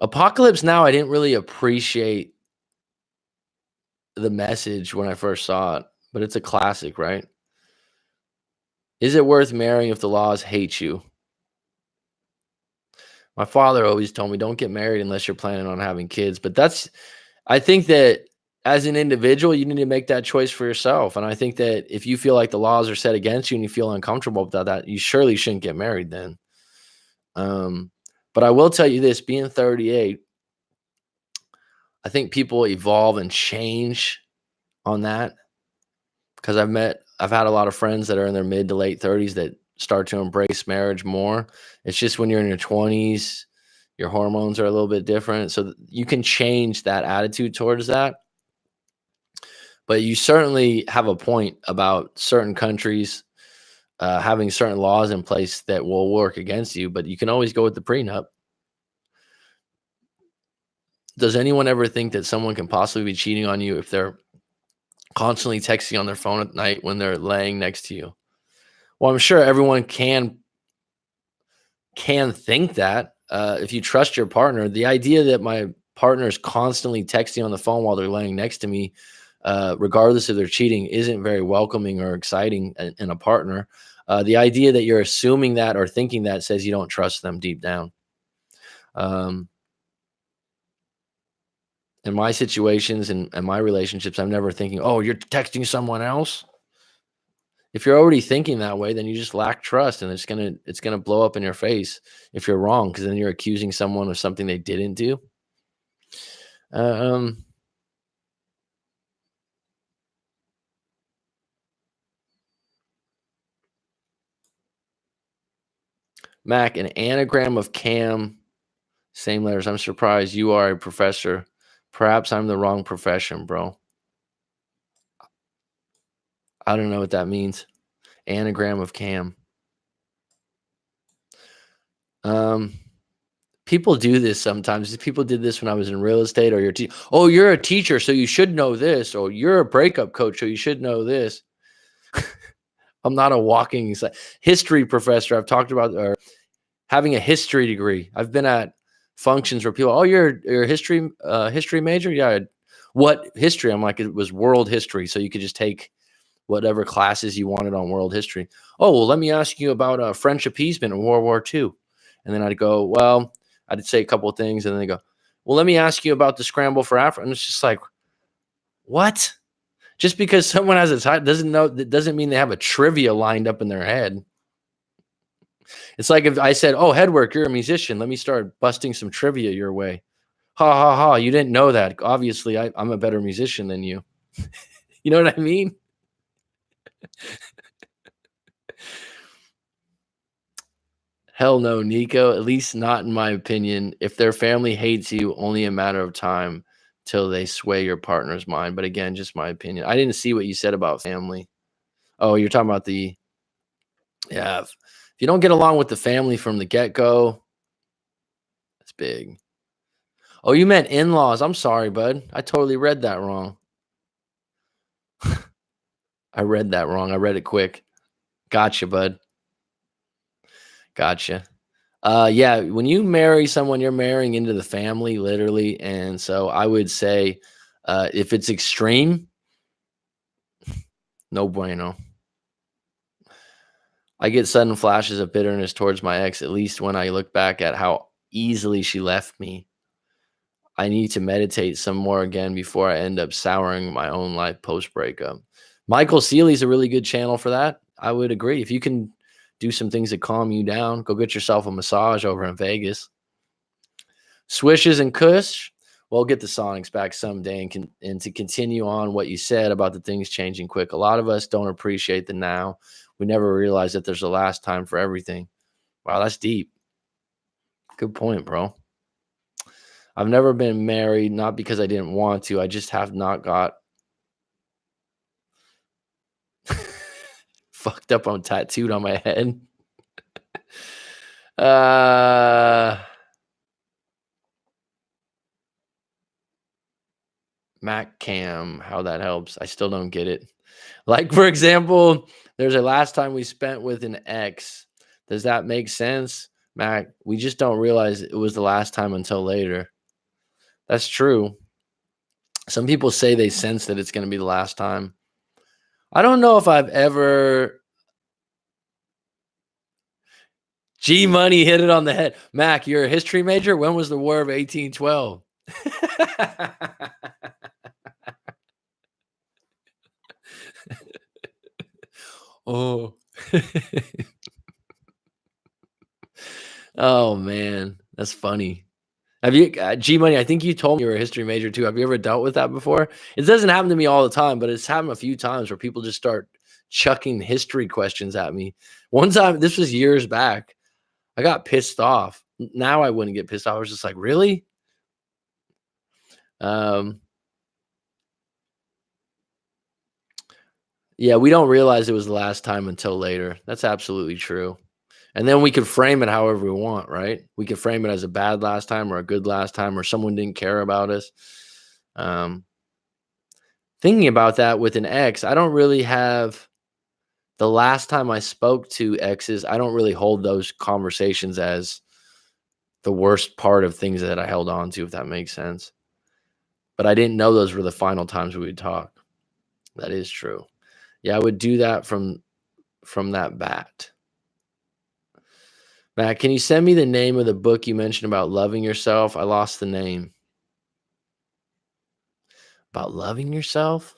Apocalypse Now, I didn't really appreciate the message when I first saw it, but it's a classic, right? Is it worth marrying if the laws hate you? My father always told me, don't get married unless you're planning on having kids. But I think that as an individual, you need to make that choice for yourself. And I think that if you feel like the laws are set against you and you feel uncomfortable about that, you surely shouldn't get married then. But I will tell you this, being 38, I think people evolve and change on that, because I've had a lot of friends that are in their mid to late 30s that start to embrace marriage more. It's just when you're in your 20s, your hormones are a little bit different. So you can change that attitude towards that. But you certainly have a point about certain countries having certain laws in place that will work against you, but you can always go with the prenup. Does anyone ever think that someone can possibly be cheating on you if they're constantly texting on their phone at night when they're laying next to you? Well, I'm sure everyone can think that. If you trust your partner, the idea that my partner is constantly texting on the phone while they're laying next to me, regardless if they're cheating, isn't very welcoming or exciting in a partner. The idea that you're assuming that or thinking that says you don't trust them deep down. In my situations and my relationships, I'm never thinking, oh, you're texting someone else. If you're already thinking that way, then you just lack trust, and it's gonna blow up in your face if you're wrong, because then you're accusing someone of something they didn't do. Mac, an anagram of Cam, same letters. I'm surprised you are a professor. Perhaps I'm the wrong profession, bro. I don't know what that means. Anagram of Cam. People do this sometimes. People did this when I was in real estate, or you're a teacher, so you should know this, or you're a breakup coach, so you should know this. I'm not a walking history professor. I've talked about or having a history degree. I've been at functions where people, oh, you're a history major? Yeah. What history? I'm like, it was world history. So you could just take whatever classes you wanted on world history. Oh, well, let me ask you about French appeasement in World War II. And then I'd go, well, I'd say a couple of things. And then they go, well, let me ask you about the scramble for Africa. And it's just like, what? Just because someone has a title that doesn't mean they have a trivia lined up in their head. It's like if I said, oh, Headwork, you're a musician. Let me start busting some trivia your way. Ha, ha, ha. You didn't know that. Obviously, I'm a better musician than you. You know what I mean? Hell no, Nico. At least not in my opinion. If their family hates you, only a matter of time till they sway your partner's mind. But again, just my opinion. I didn't see what you said about family. Oh, you're talking about yeah. If you don't get along with the family from the get-go, that's big. Oh, you meant in-laws. I'm sorry, bud. I totally read that wrong. I read that wrong. I read it quick. Gotcha, bud. Gotcha. Yeah, when you marry someone, you're marrying into the family, literally. And so I would say if it's extreme, no bueno. I get sudden flashes of bitterness towards my ex, at least when I look back at how easily she left me. I need to meditate some more again before I end up souring my own life post breakup. Michael Seeley's a really good channel for that. I would agree. If you can do some things that calm you down, go get yourself a massage over in Vegas. Swishes and Kush. We'll get the Sonics back someday. And to continue on what you said about the things changing quick, a lot of us don't appreciate the now. We never realize that there's a last time for everything. Wow, that's deep. Good point, bro. I've never been married, not because I didn't want to. I just have not got fucked up on tattooed on my head. Mac Cam, how that helps. I still don't get it. Like, for example, there's a last time we spent with an ex. Does that make sense? Mac, we just don't realize it was the last time until later. That's true. Some people say they sense that it's going to be the last time. I don't know if I've ever. G Money hit it on the head. Mac, you're a history major? When was the War of 1812? Oh. Oh, man. That's funny. Have you, G Money, I think you told me you were a history major too. Have you ever dealt with that before? It doesn't happen to me all the time, but it's happened a few times where people just start chucking history questions at me. One time, this was years back, I got pissed off. Now I wouldn't get pissed off. I was just like, really? Yeah, we don't realize it was the last time until later. That's absolutely true. And then we could frame it however we want, right? We could frame it as a bad last time or a good last time or someone didn't care about us. Thinking about that with an ex, I don't really have the last time I spoke to exes. I don't really hold those conversations as the worst part of things that I held on to, if that makes sense. But I didn't know those were the final times we would talk. That is true. Yeah, I would do that from that bat. Matt, can you send me the name of the book you mentioned about loving yourself? I lost the name. About loving yourself?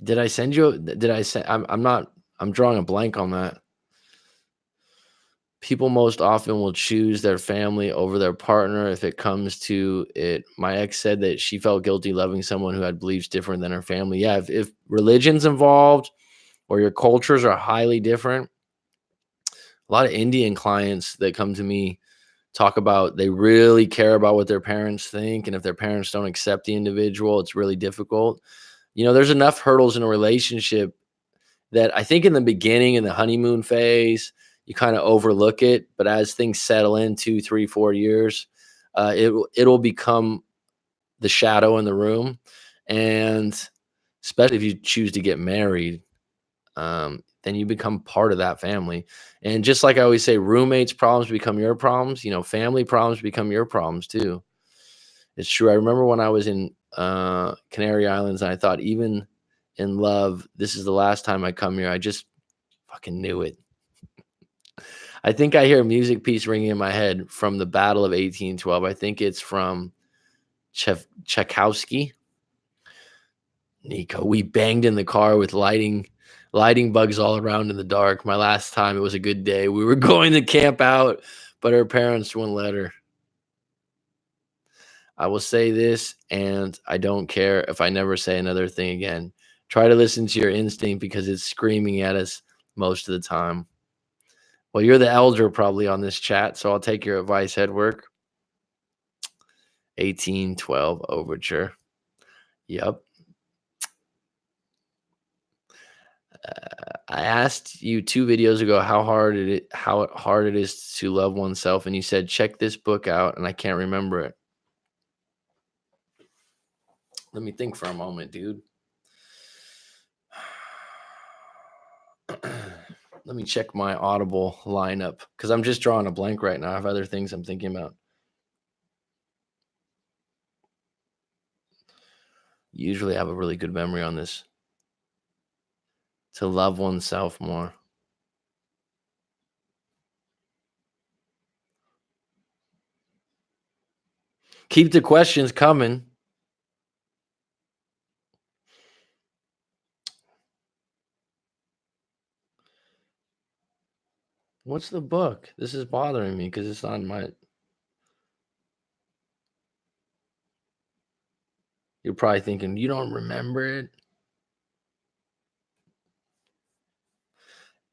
Did I send you? Did I send? I'm drawing a blank on that. People most often will choose their family over their partner if it comes to it. My ex said that she felt guilty loving someone who had beliefs different than her family. Yeah, if religion's involved or your cultures are highly different, a lot of Indian clients that come to me talk about they really care about what their parents think. And if their parents don't accept the individual, it's really difficult. You know, there's enough hurdles in a relationship that I think in the beginning, in the honeymoon phase, you kind of overlook it. But as things settle in 2, 3, 4 years, it'll become the shadow in the room. And especially if you choose to get married, then you become part of that family. And just like I always say, roommates' problems become your problems. You know, family problems become your problems too. It's true. I remember when I was in Canary Islands, and I thought even in love. This is the last time I come here. I just fucking knew it. I think I hear a music piece ringing in my head from the Battle of 1812. I think it's from Tchaikovsky. Nico, we banged in the car with lighting bugs all around in the dark. My last time, it was a good day. We were going to camp out, but her parents wouldn't let her. I will say this, and I don't care if I never say another thing again. Try to listen to your instinct because it's screaming at us most of the time. Well, you're the elder probably on this chat, so I'll take your advice, Headwork. 1812 Overture. Yep. I asked you 2 videos ago how hard it is to love oneself, and you said check this book out, and I can't remember it. Let me think for a moment, dude. Let me check my Audible lineup because I'm just drawing a blank right now. I have other things I'm thinking about. Usually I have a really good memory on this. To love oneself more. Keep the questions coming. What's the book? This is bothering me because it's on my... You're probably thinking, you don't remember it?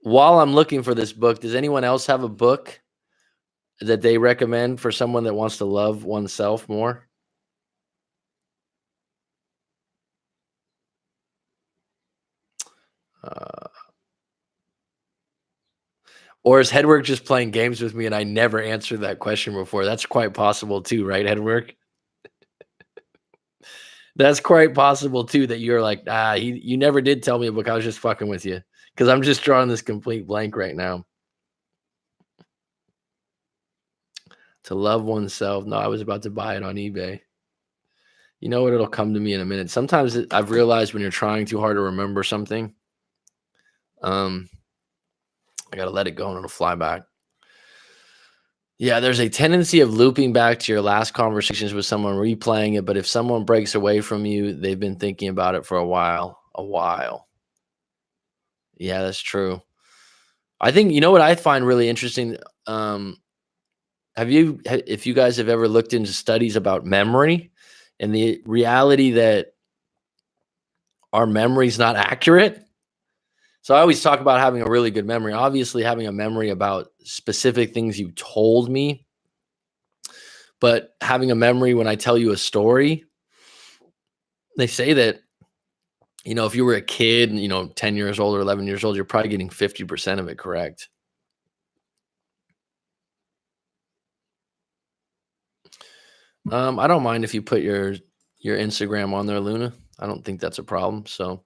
While I'm looking for this book, does anyone else have a book that they recommend for someone that wants to love oneself more? Or is Headwork just playing games with me and I never answered that question before? That's quite possible too, right, Headwork? That's quite possible too that you're like, you never did tell me a book. I was just fucking with you because I'm just drawing this complete blank right now. To love oneself. No, I was about to buy it on eBay. You know what? It'll come to me in a minute. Sometimes I've realized when you're trying too hard to remember something, I got to let it go and it'll fly back. Yeah, there's a tendency of looping back to your last conversations with someone, replaying it. But if someone breaks away from you, they've been thinking about it for a while. Yeah, that's true. I think, you know what I find really interesting? If you guys have ever looked into studies about memory and the reality that our memory's not accurate? So I always talk about having a really good memory. Obviously, having a memory about specific things you told me, but having a memory when I tell you a story. They say that, if you were a kid and, 10 years old or 11 years old, you're probably getting 50% of it correct. I don't mind if you put your Instagram on there, Luna. I don't think that's a problem. So,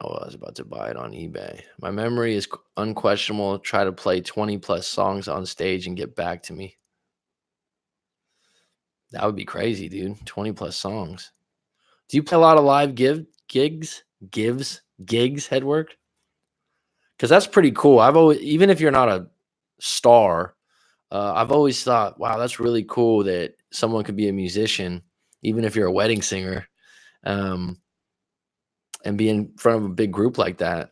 I was about to buy it on eBay. My memory is unquestionable. Try to play 20 plus songs on stage and get back to me. That would be crazy, dude. 20 plus songs. Do you play a lot of live gigs, Headwork? Because that's pretty cool. I've always, even if you're not a star, I've always thought, wow, that's really cool that someone could be a musician, even if you're a wedding singer, and be in front of a big group like that.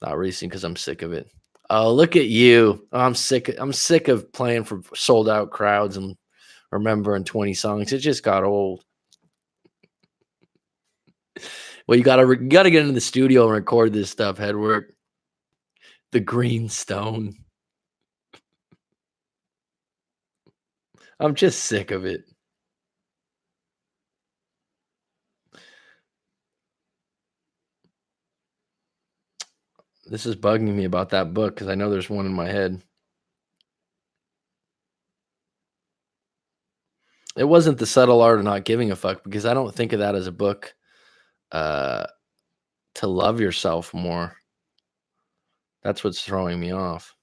Not racing because I'm sick of it. Oh, look at you! I'm sick of playing for sold out crowds and remembering 20 songs. It just got old. Well, you gotta get into the studio and record this stuff, Headwork. The Green Stone. I'm just sick of it. This is bugging me about that book because I know there's one in my head. It wasn't The Subtle Art of Not Giving a Fuck because I don't think of that as a book to love yourself more. That's what's throwing me off.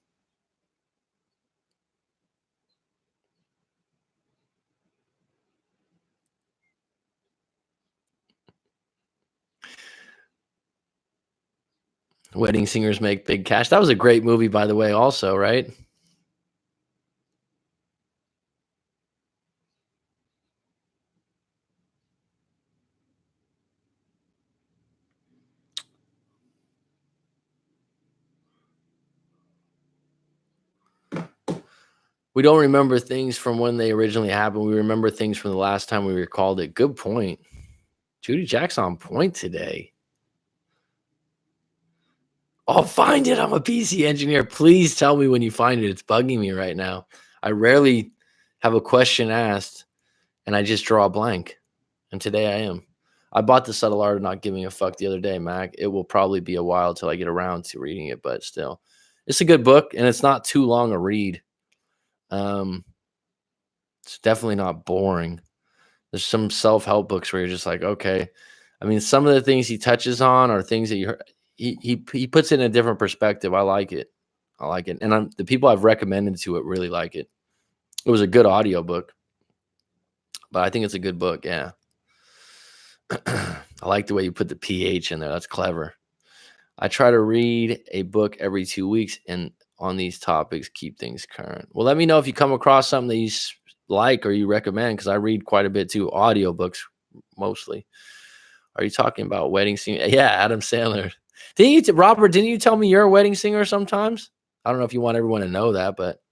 Wedding Singers Make Big Cash. That was a great movie, by the way, also, right? We don't remember things from when they originally happened. We remember things from the last time we recalled it. Good point. Judy Jack's on point today. I'll find it. I'm a PC engineer. Please tell me when you find it. It's bugging me right now. I rarely have a question asked and I just draw a blank. And today I am. I bought The Subtle Art of Not Giving a Fuck the other day, Mac. It will probably be a while till I get around to reading it, but still. It's a good book and it's not too long a read. It's definitely not boring. There's some self-help books where you're just like, okay. I mean, some of the things he touches on are things that you heard. He puts it in a different perspective. I like it. And the people I've recommended to it really like it. It was a good audiobook, but I think it's a good book. Yeah. I like the way you put the PH in there. That's clever. I try to read a book every 2 weeks and on these topics, keep things current. Well, let me know if you come across something that you like or you recommend, because I read quite a bit too. Audiobooks mostly. Are you talking about wedding singer? Yeah, Adam Sandler. Robert, didn't you tell me you're a wedding singer sometimes? I don't know if you want everyone to know that, but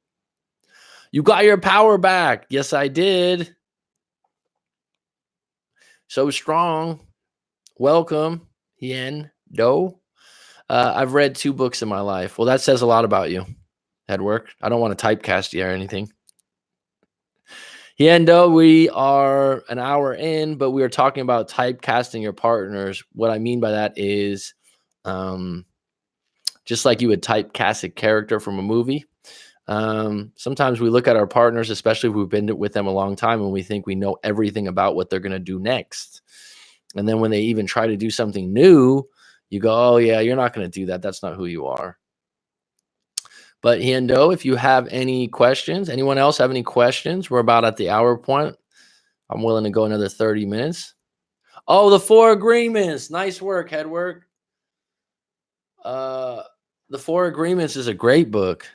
you got your power back. Yes, I did. So strong. Welcome, Yen Do. I've read 2 books in my life. Well, that says a lot about you. Headwork. I don't want to typecast you or anything. Yendo, we are an hour in, but we are talking about typecasting your partners. What I mean by that is just like you would typecast a character from a movie. Sometimes we look at our partners, especially if we've been with them a long time, and we think we know everything about what they're going to do next. And then when they even try to do something new, you go, oh, yeah, you're not going to do that. That's not who you are. But Hendo, if you have any questions, anyone else have any questions? We're about at the hour point. I'm willing to go another 30 minutes. Oh, the 4 Agreements. Nice work, Headwork. The 4 Agreements is a great book.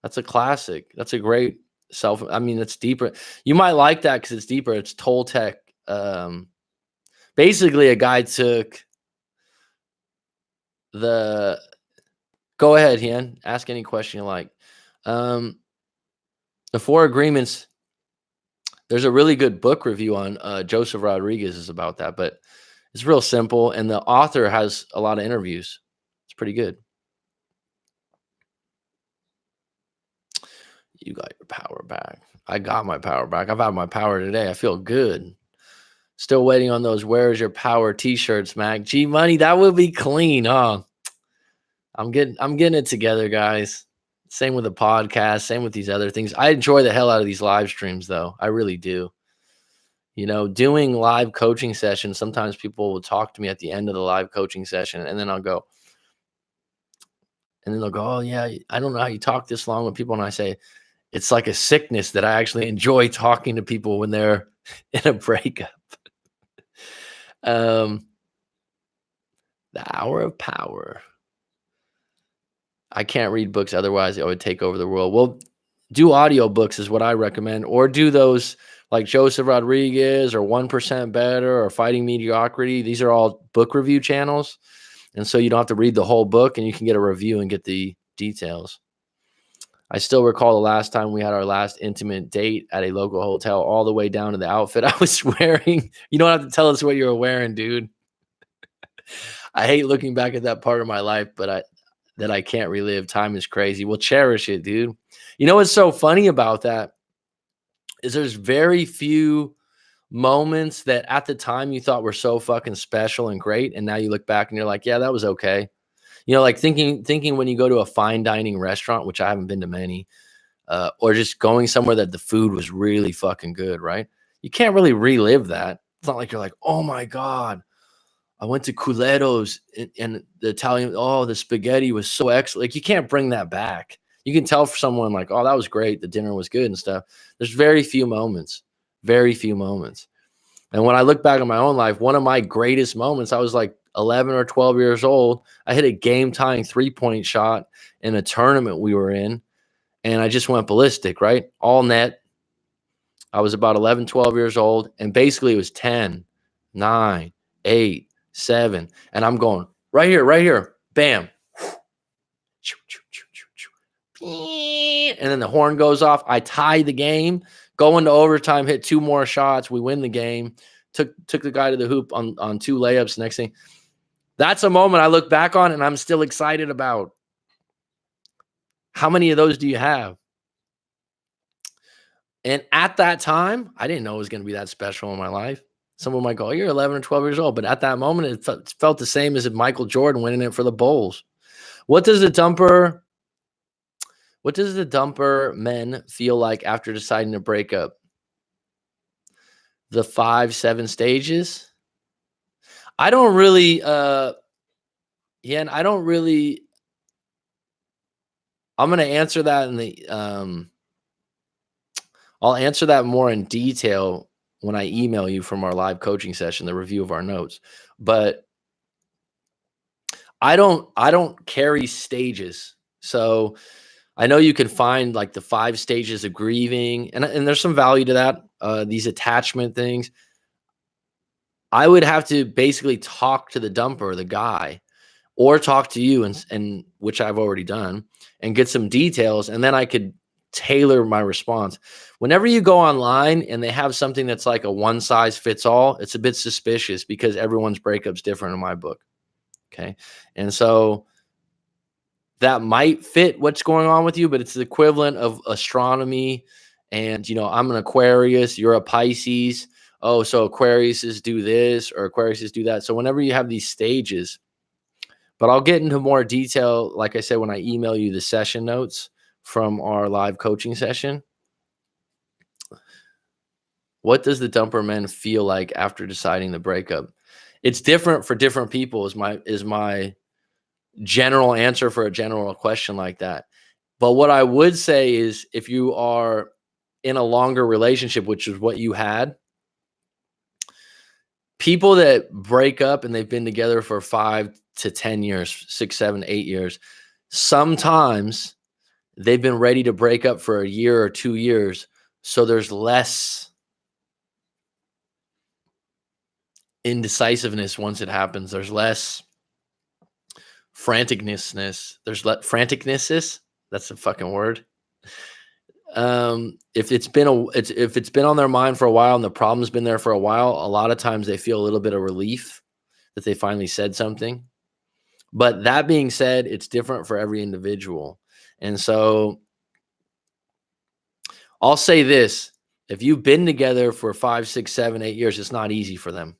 That's a classic. That's a great it's deeper. You might like that because it's deeper. It's Toltec. Basically, a guy took the... Go ahead, Hien. Ask any question you like. The 4 Agreements, there's a really good book review on Joseph Rodriguez is about that, but it's real simple, and the author has a lot of interviews. It's pretty good. You got your power back. I got my power back. I've had my power today. I feel good. Still waiting on those Where's Your Power t-shirts, Mac. G Money, that would be clean, huh? I'm getting it together, guys. Same with the podcast, same with these other things. I enjoy the hell out of these live streams, though. I really do. You know, doing live coaching sessions, sometimes people will talk to me at the end of the live coaching session, and then I'll go, and then they'll go, oh, yeah, I don't know how you talk this long with people. And I say, it's like a sickness that I actually enjoy talking to people when they're in a breakup. The Hour of Power. I can't read books, otherwise I would take over the world. Well, do audiobooks is what I recommend, or do those like Joseph Rodriguez or 1% Better or Fighting Mediocrity. These are all book review channels. And so you don't have to read the whole book and you can get a review and get the details. I still recall the last time we had our last intimate date at a local hotel, all the way down to the outfit I was wearing. You don't have to tell us what you were wearing, dude. I hate looking back at that part of my life, but I can't relive. Time is crazy. We'll cherish it, dude. You know what's so funny about that is there's very few moments that at the time you thought were so fucking special and great, and now you look back and you're like, yeah, that was okay. You know, like thinking when you go to a fine dining restaurant, which I haven't been to many, or just going somewhere that the food was really fucking good, right? You can't really relive that. It's not like you're like, oh my God, I went to Culero's and the Italian, oh, the spaghetti was so excellent. Like, you can't bring that back. You can tell for someone like, oh, that was great. The dinner was good and stuff. There's very few moments. And when I look back on my own life, one of my greatest moments, I was like 11 or 12 years old. I hit a game-tying three-point shot in a tournament we were in, and I just went ballistic, right? All net. I was about 11, 12 years old, and basically it was 10, 9, 8, 7, and I'm going right here, bam. And then the horn goes off. I tie the game, go into overtime, hit 2 more shots. We win the game. Took the guy to the hoop on 2 layups. Next thing, that's a moment I look back on and I'm still excited about. How many of those do you have? And at that time, I didn't know it was going to be that special in my life. Someone might go, oh, you're 11 or 12 years old. But at that moment, it felt the same as if Michael Jordan winning it for the Bulls. What does the dumper men feel like after deciding to break up? The 5, 7 stages? I don't really, I'm going to answer that I'll answer that more in detail when I email you from our live coaching session, the review of our notes. But I don't carry stages. So I know you can find like the 5 stages of grieving, and there's some value to that. These attachment things. I would have to basically talk to the dumper, the guy, or talk to you, and which I've already done, and get some details, and then I could tailor my response. Whenever you go online and they have something that's like a one size fits all, it's a bit suspicious because everyone's breakup's different in my book. Okay. And so that might fit what's going on with you, but it's the equivalent of astronomy. And, I'm an Aquarius, you're a Pisces. Oh, so Aquariuses do this or Aquariuses do that. So whenever you have these stages, but I'll get into more detail, like I said, when I email you the session notes from our live coaching session. What does the dumper men feel like after deciding the breakup? It's different for different people is my general answer for a general question like that. But what I would say is if you are in a longer relationship, which is what you had, people that break up and they've been together for 5 to 10 years, 6, 7, 8 years, sometimes they've been ready to break up for a year or 2 years. So there's less indecisiveness once it happens. There's less franticness. Franticness. That's a fucking word. If it's been on their mind for a while and the problem's been there for a while, a lot of times they feel a little bit of relief that they finally said something. But that being said, it's different for every individual. And so I'll say this, if you've been together for 5, 6, 7, 8 years, it's not easy for them.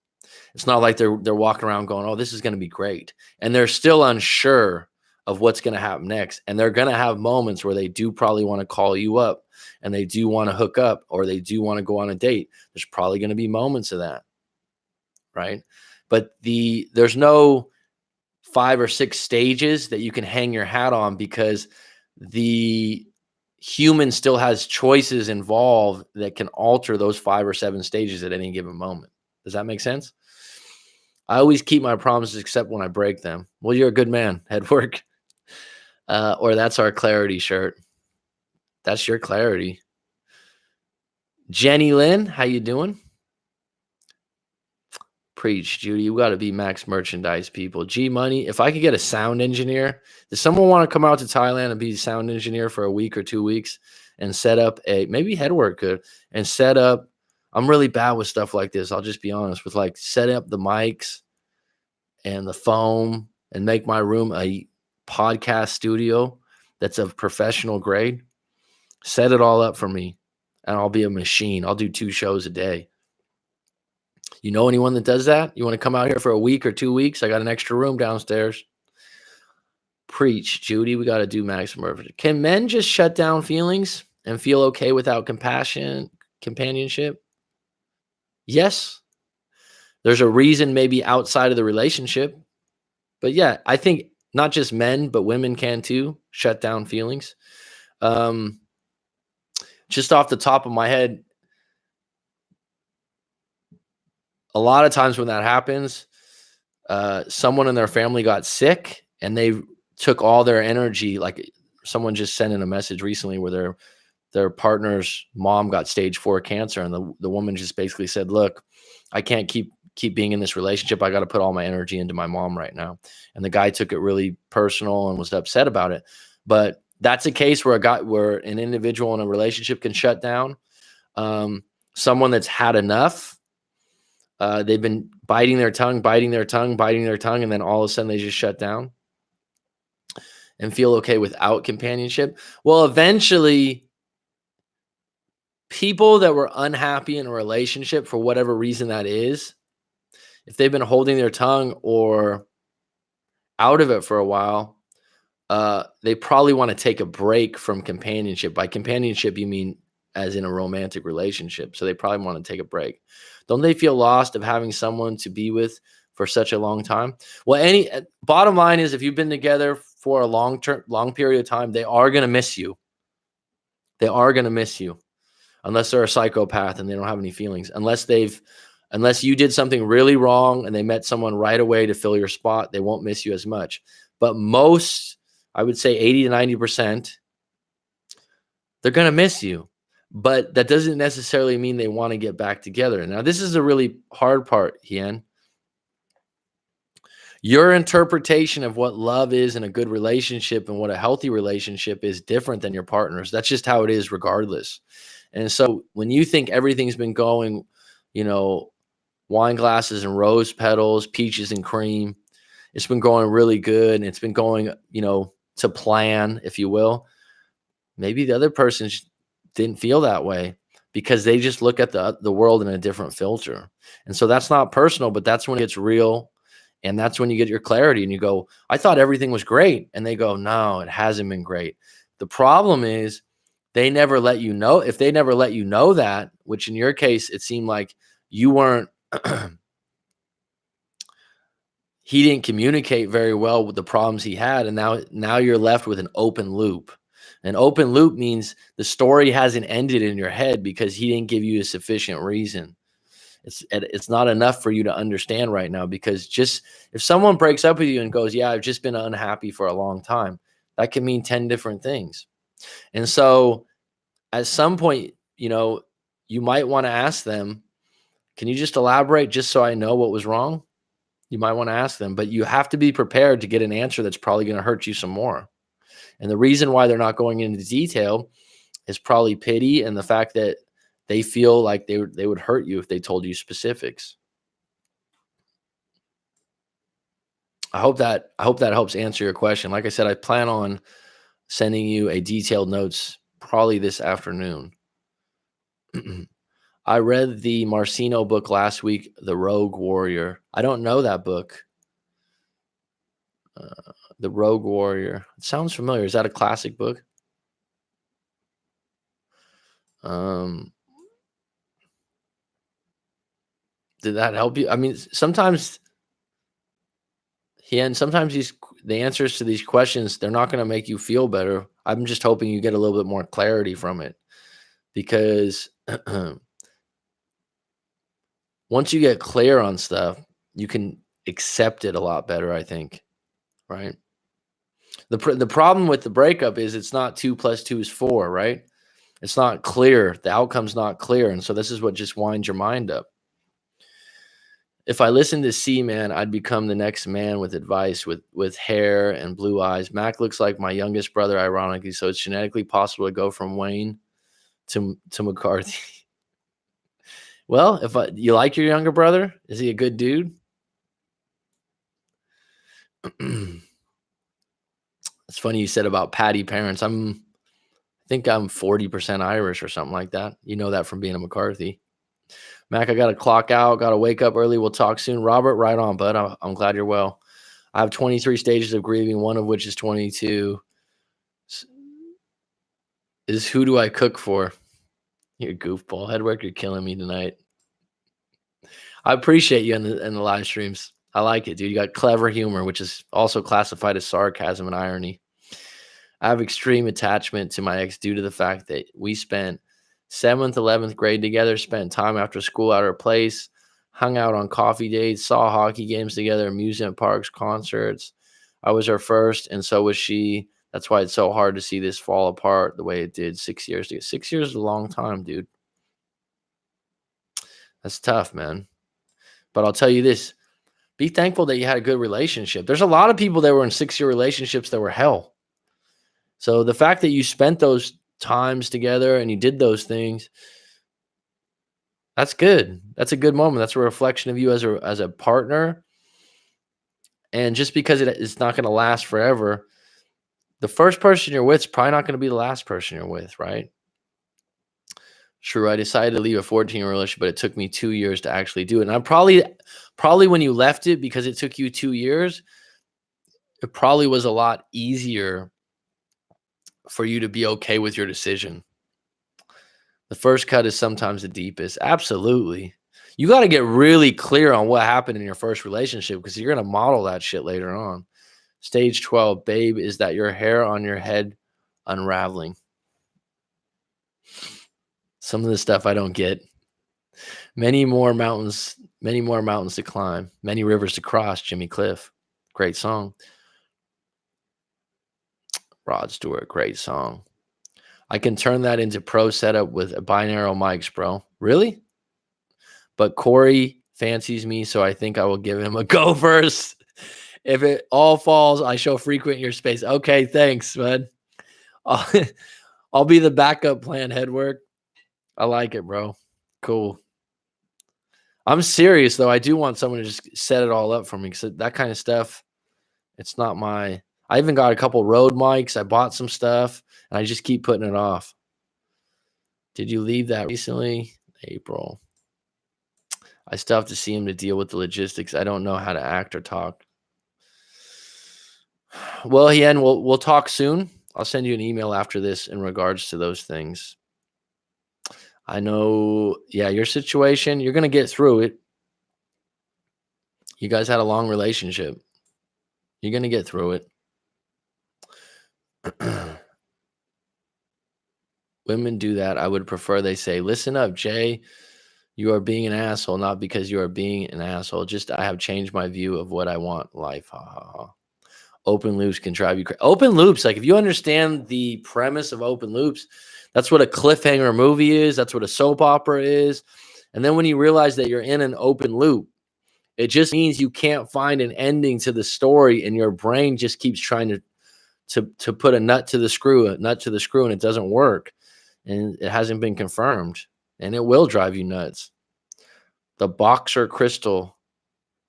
It's not like they're walking around going, oh, this is going to be great. And they're still unsure of what's going to happen next. And they're going to have moments where they do probably want to call you up and they do want to hook up or they do want to go on a date. There's probably going to be moments of that. Right. But there's no 5 or 6 stages that you can hang your hat on because the human still has choices involved that can alter those 5 or 7 stages at any given moment. Does that make sense? I always keep my promises except when I break them. Well, you're a good man, Headwork. Or that's our clarity shirt. That's your clarity. Jenny Lynn, how you doing? Preach, Judy. You got to be Max Merchandise, people. G Money, if I could get a sound engineer, does someone want to come out to Thailand and be a sound engineer for a week or 2 weeks and set up maybe Headwork could, and set up, I'm really bad with stuff like this. I'll just be honest with like set up the mics and the foam and make my room a podcast studio that's of professional grade. Set it all up for me and I'll be a machine. I'll do 2 shows a day. You know anyone that does that? You want to come out here for a week or 2 weeks? I got an extra room downstairs. Preach, Judy. We got to do Max Murphy. Can men just shut down feelings and feel okay without companionship? Yes. There's a reason maybe outside of the relationship. But yeah, I think not just men, but women can too shut down feelings. Just off the top of my head, a lot of times when that happens, someone in their family got sick and they took all their energy. Like someone just sent in a message recently where their partner's mom got stage 4 cancer, and the woman just basically said, look, I can't keep being in this relationship. I got to put all my energy into my mom right now. And the guy took it really personal and was upset about it. But that's a case where where an individual in a relationship can shut down. Someone that's had enough, they've been biting their tongue, and then all of a sudden they just shut down and feel okay without companionship. Well, eventually, people that were unhappy in a relationship for whatever reason that is, if they've been holding their tongue or out of it for a while, they probably want to take a break from companionship. By companionship, you mean as in a romantic relationship. So they probably want to take a break. Don't they feel lost of having someone to be with for such a long time? Well, bottom line is, if you've been together for a long period of time, they are going to miss you. They are going to miss you, unless they're a psychopath and they don't have any feelings. Unless you did something really wrong and they met someone right away to fill your spot, they won't miss you as much. But most, I would say 80 to 90%, they're going to miss you. But that doesn't necessarily mean they want to get back together. Now, this is a really hard part, Hien. Your interpretation of what love is in a good relationship and what a healthy relationship is different than your partner's. That's just how it is regardless. And so when you think everything's been going, wine glasses and rose petals, peaches and cream, it's been going really good, and it's been going, to plan, if you will. Maybe the other person didn't feel that way because they just look at the world in a different filter. And so that's not personal, but that's when it gets real. And that's when you get your clarity and you go, I thought everything was great. And they go, no, it hasn't been great. The problem is they never let you know. If they never let you know that, which in your case, it seemed like you weren't, he didn't communicate very well with the problems he had. And now you're left with an open loop. An open loop means the story hasn't ended in your head because he didn't give you a sufficient reason. It's not enough for you to understand right now, because just if someone breaks up with you and goes, yeah, I've just been unhappy for a long time, that can mean 10 different things. And so at some point, you might want to ask them, can you just elaborate just so I know what was wrong? You might want to ask them, but you have to be prepared to get an answer that's probably going to hurt you some more. And the reason why they're not going into detail is probably pity and the fact that they feel like they would hurt you if they told you specifics. I hope that helps answer your question. Like I said, I plan on sending you a detailed notes probably this afternoon. I read the Marcino book last week, The Rogue Warrior. I don't know that book. The Rogue Warrior. It sounds familiar. Is that a classic book? Did that help you? I mean, sometimes the answers to these questions, they're not going to make you feel better. I'm just hoping you get a little bit more clarity from it, because once you get clear on stuff, you can accept it a lot better, I think. Right? The problem with the breakup is it's not 2 + 2 is 4, right? It's not clear. The outcome's not clear. And so this is what just winds your mind up. If I listened to C-Man, I'd become the next man with advice, with hair and blue eyes. Mac looks like my youngest brother, ironically, so it's genetically possible to go from Wayne to McCarthy. Well, you like your younger brother? Is he a good dude? It's funny you said about Patty parents. I think I'm 40% Irish or something like that. You know that from being a McCarthy. Mac, I got to clock out. Got to wake up early. We'll talk soon. Robert, right on, bud. I'm glad you're well. I have 23 stages of grieving, one of which is 22. Is who do I cook for? You goofball. Headwork, you're killing me tonight. I appreciate you in the live streams. I like it, dude. You got clever humor, which is also classified as sarcasm and irony. I have extreme attachment to my ex due to the fact that we spent 7th, 11th grade together, spent time after school at our place. hung out on coffee dates, saw hockey games together, amusement parks, concerts. I was her first, and so was she. That's why it's so hard to see this fall apart the way it did 6 years ago. 6 years is a long time, dude. That's tough, man. But I'll tell you this, be thankful that you had a good relationship. There's a lot of people that were in 6-year relationships that were hell. So the fact that you spent those times together and you did those things, that's good. That's a good moment. That's a reflection of you as a partner. And just because it's not going to last forever, the first person you're with is probably not going to be the last person you're with, right? True. I decided to leave a 14-year relationship, but it took me 2 years to actually do it. And I probably when you left it, because it took you 2 years, it probably was a lot easier for you to be okay with your decision. The first cut is sometimes the deepest. Absolutely. You got to get really clear on what happened in your first relationship, because you're going to model that shit later on. Stage 12, babe, is that your hair on your head unraveling? Some of the stuff I don't get. Many more mountains to climb, many rivers to cross, Jimmy Cliff. Great song. Rod Stewart, great song. I can turn that into pro setup with binaural mics, bro. Really? But Corey fancies me, so I think I will give him a go first. If it all falls, I shall frequent your space. Okay, thanks, bud. I'll be the backup plan, Headwork. I like it, bro. Cool. I'm serious, though. I do want someone to just set it all up for me, because that kind of stuff, it's not my... I even got a couple Rode mics. I bought some stuff, and I just keep putting it off. Did you leave that recently? April. I still have to see him to deal with the logistics. I don't know how to act or talk. Well, Hien, we'll talk soon. I'll send you an email after this in regards to those things. I know, yeah, your situation, you're going to get through it. You guys had a long relationship. You're going to get through it. Women do that. I would prefer they say, listen up, Jay. You are being an asshole, not because you are being an asshole. Just I have changed my view of what I want in life. Ha, ha, ha. Open loops can drive you crazy. Open loops, like if you understand the premise of open loops, that's what a cliffhanger movie is. That's what a soap opera is. And then when you realize that you're in an open loop, it just means you can't find an ending to the story, and your brain just keeps trying to put a nut to the screw, and it doesn't work. And it hasn't been confirmed. And it will drive you nuts. The boxer crystal,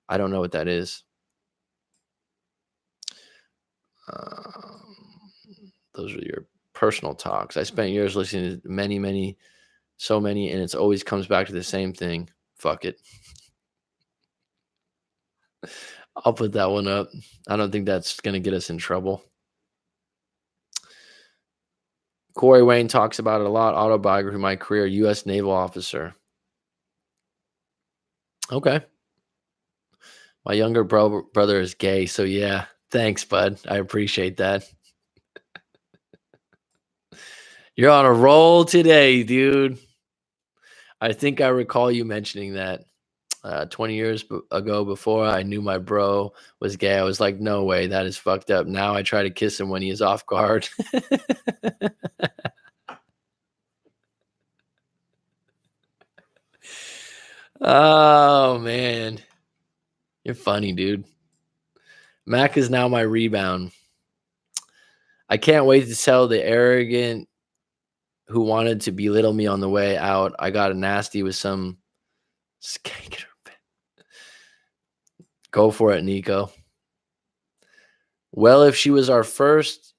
I don't know what that is. Those are your personal talks. I spent years listening to many, so many, and it always comes back to the same thing. Fuck it. I'll put that one up. I don't think that's going to get us in trouble. Corey Wayne talks about it a lot. Autobiography, my career, U.S. Naval officer. Okay. My younger brother is gay, so yeah. Thanks, bud. I appreciate that. You're on a roll today, dude. I think I recall you mentioning that 20 years ago, before I knew my bro was gay. I was like, no way, that is fucked up. Now I try to kiss him when he is off guard. Oh, man. You're funny, dude. Mac is now my rebound. I can't wait to tell the arrogant who wanted to belittle me on the way out. I got a nasty with some skank. Go for it, Nico. Well, if she was your first,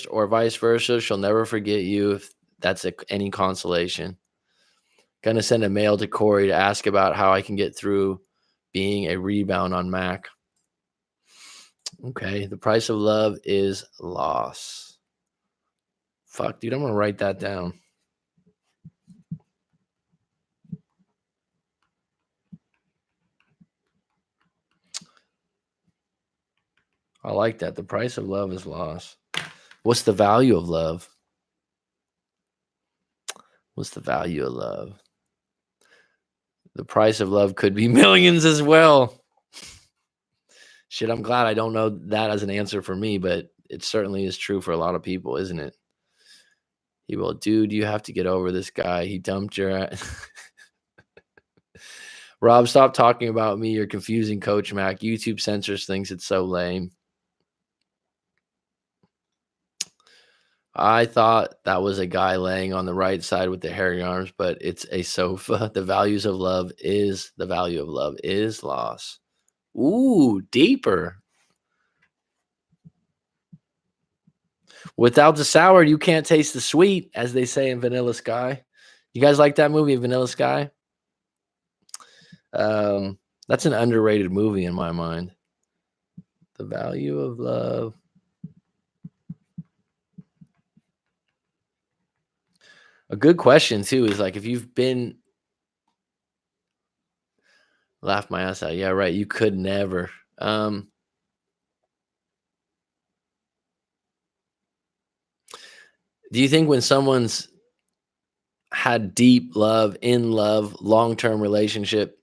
or vice versa, she'll never forget you, if that's any consolation. Gonna send a mail to Corey to ask about how I can get through being a rebound on Mac. Okay, the price of love is loss. Fuck, dude, I'm gonna write that down. I like that. The price of love is loss. What's the value of love? What's the value of love? The price of love could be millions as well. Shit, I'm glad I don't know that as an answer for me, but it certainly is true for a lot of people, isn't it? He will, dude, you have to get over this guy. He dumped your ass. Rob, stop talking about me. You're confusing Coach Mac. YouTube censors things. It's so lame. I thought that was a guy laying on the right side with the hairy arms, but it's a sofa. The value of love is loss. Ooh, deeper. Without the sour, you can't taste the sweet, as they say in Vanilla Sky. You guys like that movie, Vanilla Sky? That's an underrated movie in my mind. The value of love. A good question too is like if you've been laugh my ass out. Yeah, right. You could never. Do you think when someone's had deep love, in love, long-term relationship,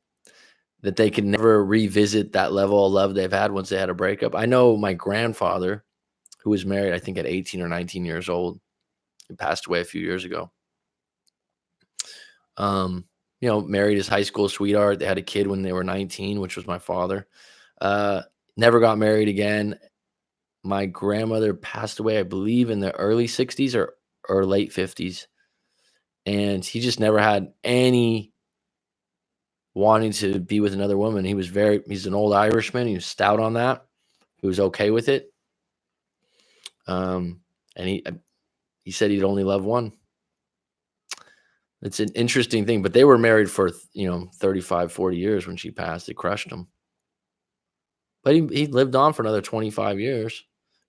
that they can never revisit that level of love they've had once they had a breakup? I know my grandfather, who was married, I think at 18 or 19 years old, he passed away a few years ago. Married his high school sweetheart. They had a kid when they were 19, which was my father. Never got married again. My grandmother passed away, I believe, in the early 60s or late 50s. And he just never had any wanting to be with another woman. He's an old Irishman. He was stout on that. He was okay with it. And he said he'd only love one. It's an interesting thing, but they were married for, 35, 40 years when she passed. It crushed him. But he lived on for another 25 years.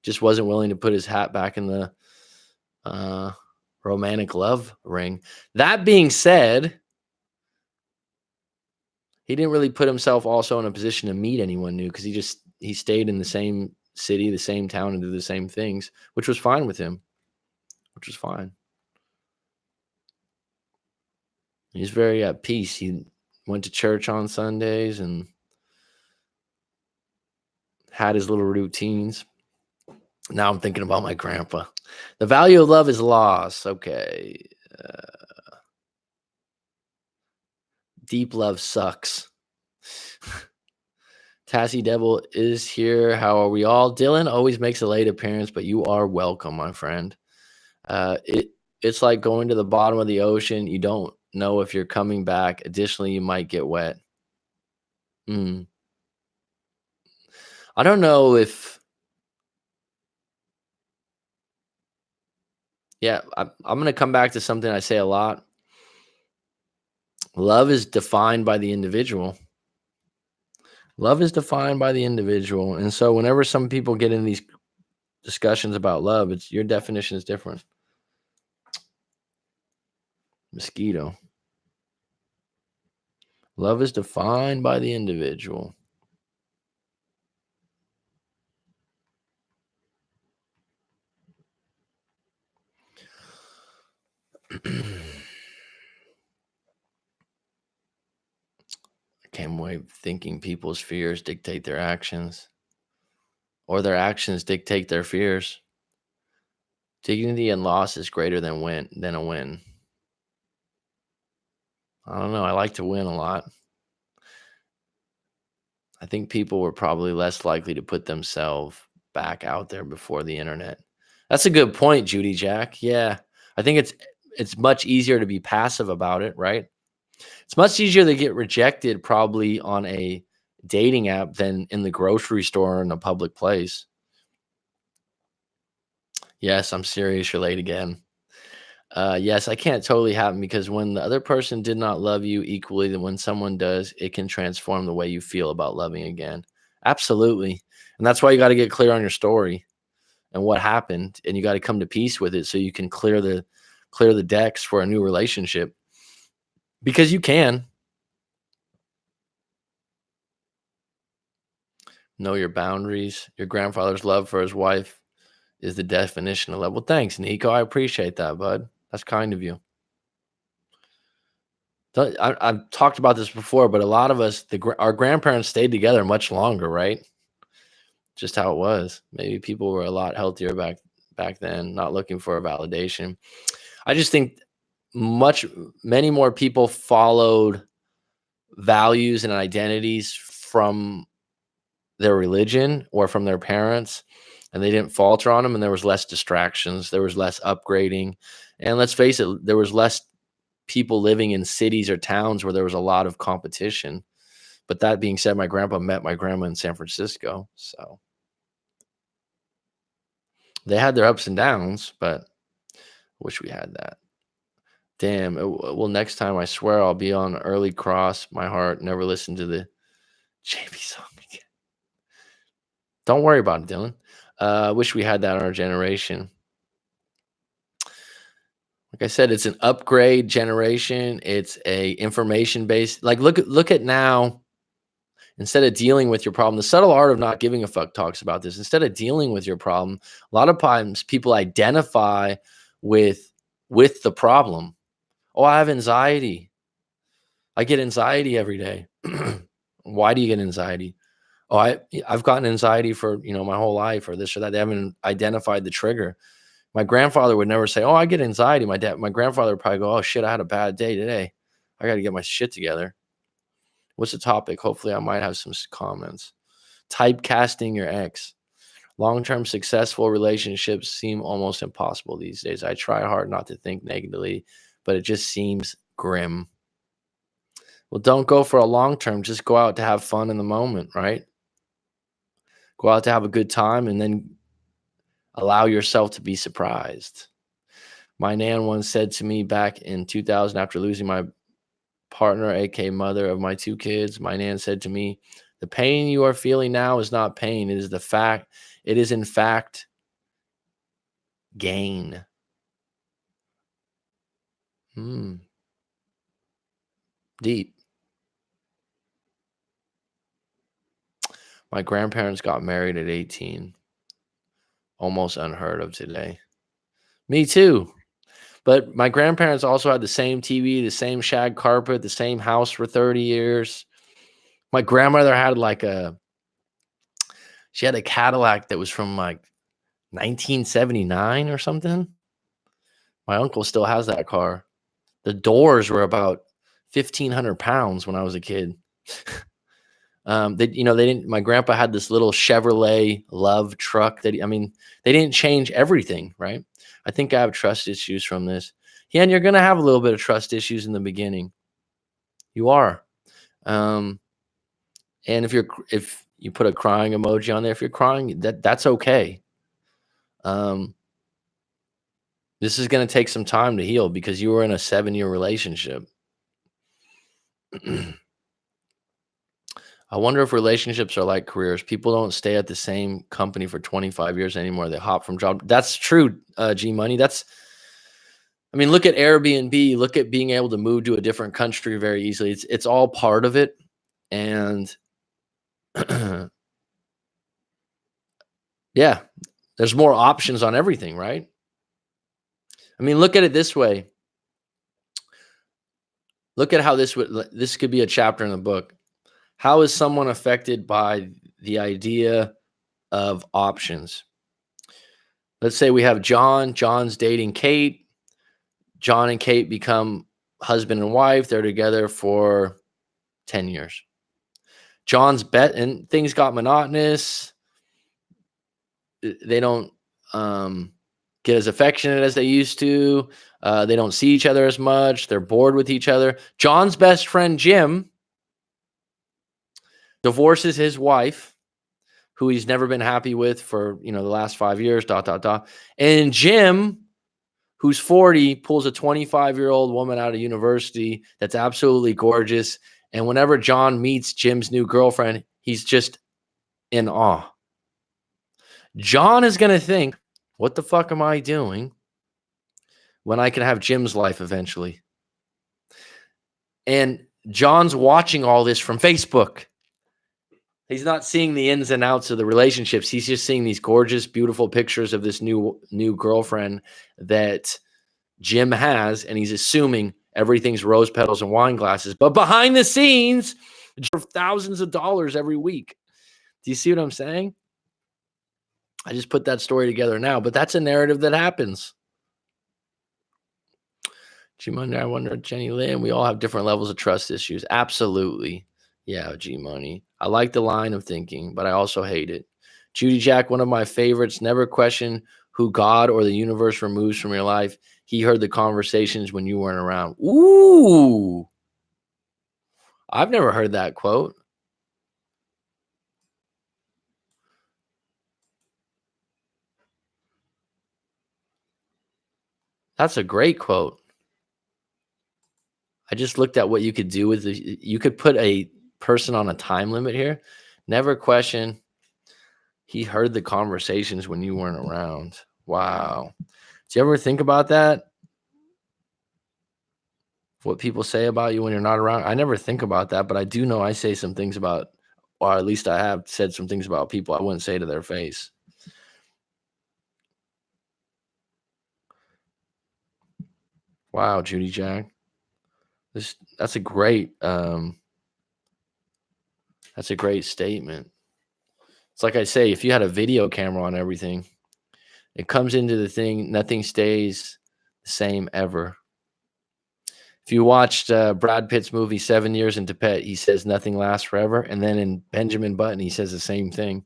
Just wasn't willing to put his hat back in the romantic love ring. That being said, he didn't really put himself also in a position to meet anyone new because he stayed in the same city, the same town, and did the same things, which was fine with him, which was fine. He's very at peace. He went to church on Sundays and had his little routines. Now I'm thinking about my grandpa. The value of love is loss. Okay. Deep love sucks. Tassie Devil is here. How are we all? Dylan always makes a late appearance, but you are welcome, my friend. It's like going to the bottom of the ocean. You don't know if you're coming back. Additionally, you might get wet. I don't know if. Yeah, I'm going to come back to something I say a lot. Love is defined by the individual. Love is defined by the individual. And so whenever some people get in these discussions about love, it's your definition is different. Mosquito. Love is defined by the individual. I came away thinking people's fears dictate their actions, or their actions dictate their fears. Dignity and loss is greater than a win. I don't know. I like to win a lot. I think people were probably less likely to put themselves back out there before the internet. That's a good point, Judy Jack. Yeah. I think it's much easier to be passive about it, right? It's much easier to get rejected probably on a dating app than in the grocery store or in a public place. Yes, I'm serious. You're late again. Yes, I can't totally happen because when the other person did not love you equally, then when someone does, it can transform the way you feel about loving again. Absolutely. And that's why you got to get clear on your story and what happened, and you got to come to peace with it so you can clear the decks for a new relationship. Because you can. Know your boundaries. Your grandfather's love for his wife is the definition of love. Well, thanks, Nico. I appreciate that, bud. That's kind of you. I've talked about this before, but a lot of us, our grandparents stayed together much longer, right? Just how it was. Maybe people were a lot healthier back then, not looking for a validation. I just think many more people followed values and identities from their religion or from their parents, and they didn't falter on them, and there was less distractions, there was less upgrading, and let's face it, there was less people living in cities or towns where there was a lot of competition. But that being said, my grandpa met my grandma in San Francisco, so they had their ups and downs, but I wish we had that. Damn. Well, next time I swear I'll be on Early Cross My Heart. Never listen to the JB song again. Don't worry about it, Dylan. Wish we had that in our generation. Like I said, it's an upgrade generation. It's a information based. Like look at now. Instead of dealing with your problem, the subtle art of not giving a fuck talks about this. Instead of dealing with your problem, a lot of times people identify with the problem. Oh, I have anxiety. I get anxiety every day. Why do you get anxiety? Oh, I've gotten anxiety for, my whole life, or this or that. They haven't identified the trigger. My grandfather would never say, oh, I get anxiety. My grandfather would probably go, oh shit, I had a bad day today. I got to get my shit together. What's the topic? Hopefully I might have some comments. Typecasting your ex. Long-term successful relationships seem almost impossible these days. I try hard not to think negatively, but it just seems grim. Well, don't go for a long-term. Just go out to have fun in the moment, right? Go out to have a good time and then allow yourself to be surprised. My nan once said to me back in 2000 after losing my partner, aka mother of my 2 kids, my nan said to me, the pain you are feeling now is not pain. It is in fact gain. Deep. My grandparents got married at 18. Almost unheard of today. Me too. But my grandparents also had the same TV, the same shag carpet, the same house for 30 years. My grandmother had she had a Cadillac that was from like 1979 or something. My uncle still has that car. The doors were about 1,500 pounds when I was a kid. They didn't. My grandpa had this little Chevrolet Love truck they didn't change everything, right? I think I have trust issues from this. Yeah, and you're gonna have a little bit of trust issues in the beginning. You are, and if you put a crying emoji on there, if you're crying, that's okay. This is gonna take some time to heal because you were in a 7-year relationship. I wonder if relationships are like careers. People don't stay at the same company for 25 years anymore. They hop from job. That's true, G Money. Look at Airbnb. Look at being able to move to a different country very easily. It's all part of it. And yeah, there's more options on everything, right? Look at it this way. Look at how this could be a chapter in the book. How is someone affected by the idea of options? Let's say we have John. John's dating Kate. John and Kate become husband and wife. They're together for 10 years. John's bet and things got monotonous. They don't get as affectionate as they used to. They don't see each other as much. They're bored with each other. John's best friend, Jim, divorces his wife, who he's never been happy with for, the last 5 years, ... And Jim, who's 40, pulls a 25-year-old woman out of university that's absolutely gorgeous. And whenever John meets Jim's new girlfriend, he's just in awe. John is going to think, what the fuck am I doing when I can have Jim's life eventually? And John's watching all this from Facebook. He's not seeing the ins and outs of the relationships. He's just seeing these gorgeous, beautiful pictures of this new girlfriend that Jim has, and he's assuming everything's rose petals and wine glasses. But behind the scenes, thousands of dollars every week. Do you see what I'm saying? I just put that story together now, but that's a narrative that happens. G Money, I wonder, Jenny Lynn, we all have different levels of trust issues. Absolutely. Yeah, G Money. I like the line of thinking, but I also hate it. Judy Jack, one of my favorites. Never question who God or the universe removes from your life. He heard the conversations when you weren't around. Ooh. I've never heard that quote. That's a great quote. I just looked at what you could do with the, you could put a person on a time limit here. Never question. He heard the conversations when you weren't around. Wow. Do you ever think about that? What people say about you when you're not around? I never think about that, but I do know I say some things about, or at least I have said some things about people I wouldn't say to their face. Wow, Judy Jack. That's a great statement. It's like I say, if you had a video camera on everything, it comes into the thing, nothing stays the same ever. If you watched Brad Pitt's movie 7 Years in Tibet, he says nothing lasts forever. And then in Benjamin Button, he says the same thing.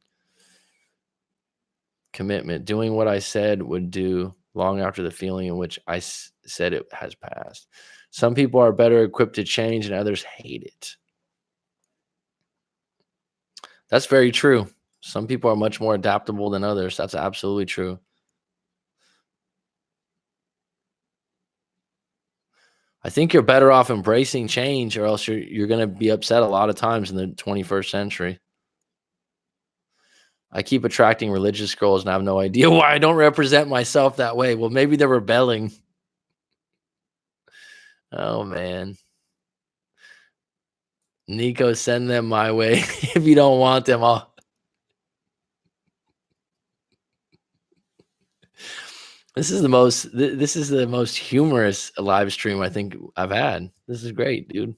Commitment, doing what I said would do long after the feeling in which I said it has passed. Some people are better equipped to change and others hate it. That's very true. Some people are much more adaptable than others. That's absolutely true. I think you're better off embracing change, or else you're going to be upset a lot of times in the 21st century. I keep attracting religious girls and I have no idea why I don't represent myself that way. Well, maybe they're rebelling. Oh, man. Nico, send them my way. If you don't want them, This is the most humorous live stream I think I've had. This is great, dude.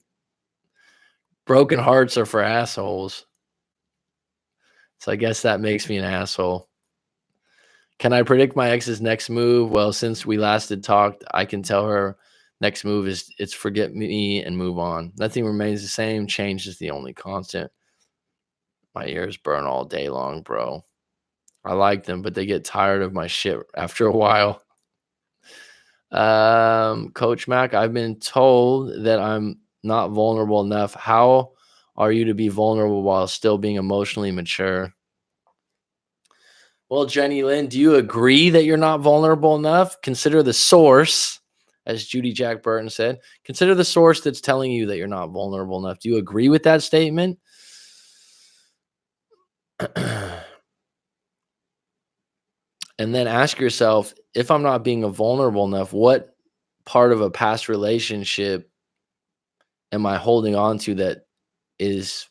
Broken hearts are for assholes. So I guess that makes me an asshole. Can I predict my ex's next move? Well, since we last had talked, I can tell her next move is it's forget me and move on. Nothing remains the same. Change is the only constant. My ears burn all day long, bro. I like them, but they get tired of my shit after a while. Coach Mac, I've been told that I'm not vulnerable enough. How are you to be vulnerable while still being emotionally mature? Well, Jenny Lynn, do you agree that you're not vulnerable enough? Consider the source, as Judy Jack Burton said. Consider the source that's telling you that you're not vulnerable enough. Do you agree with that statement? And then ask yourself, if I'm not being vulnerable enough, what part of a past relationship am I holding on to that is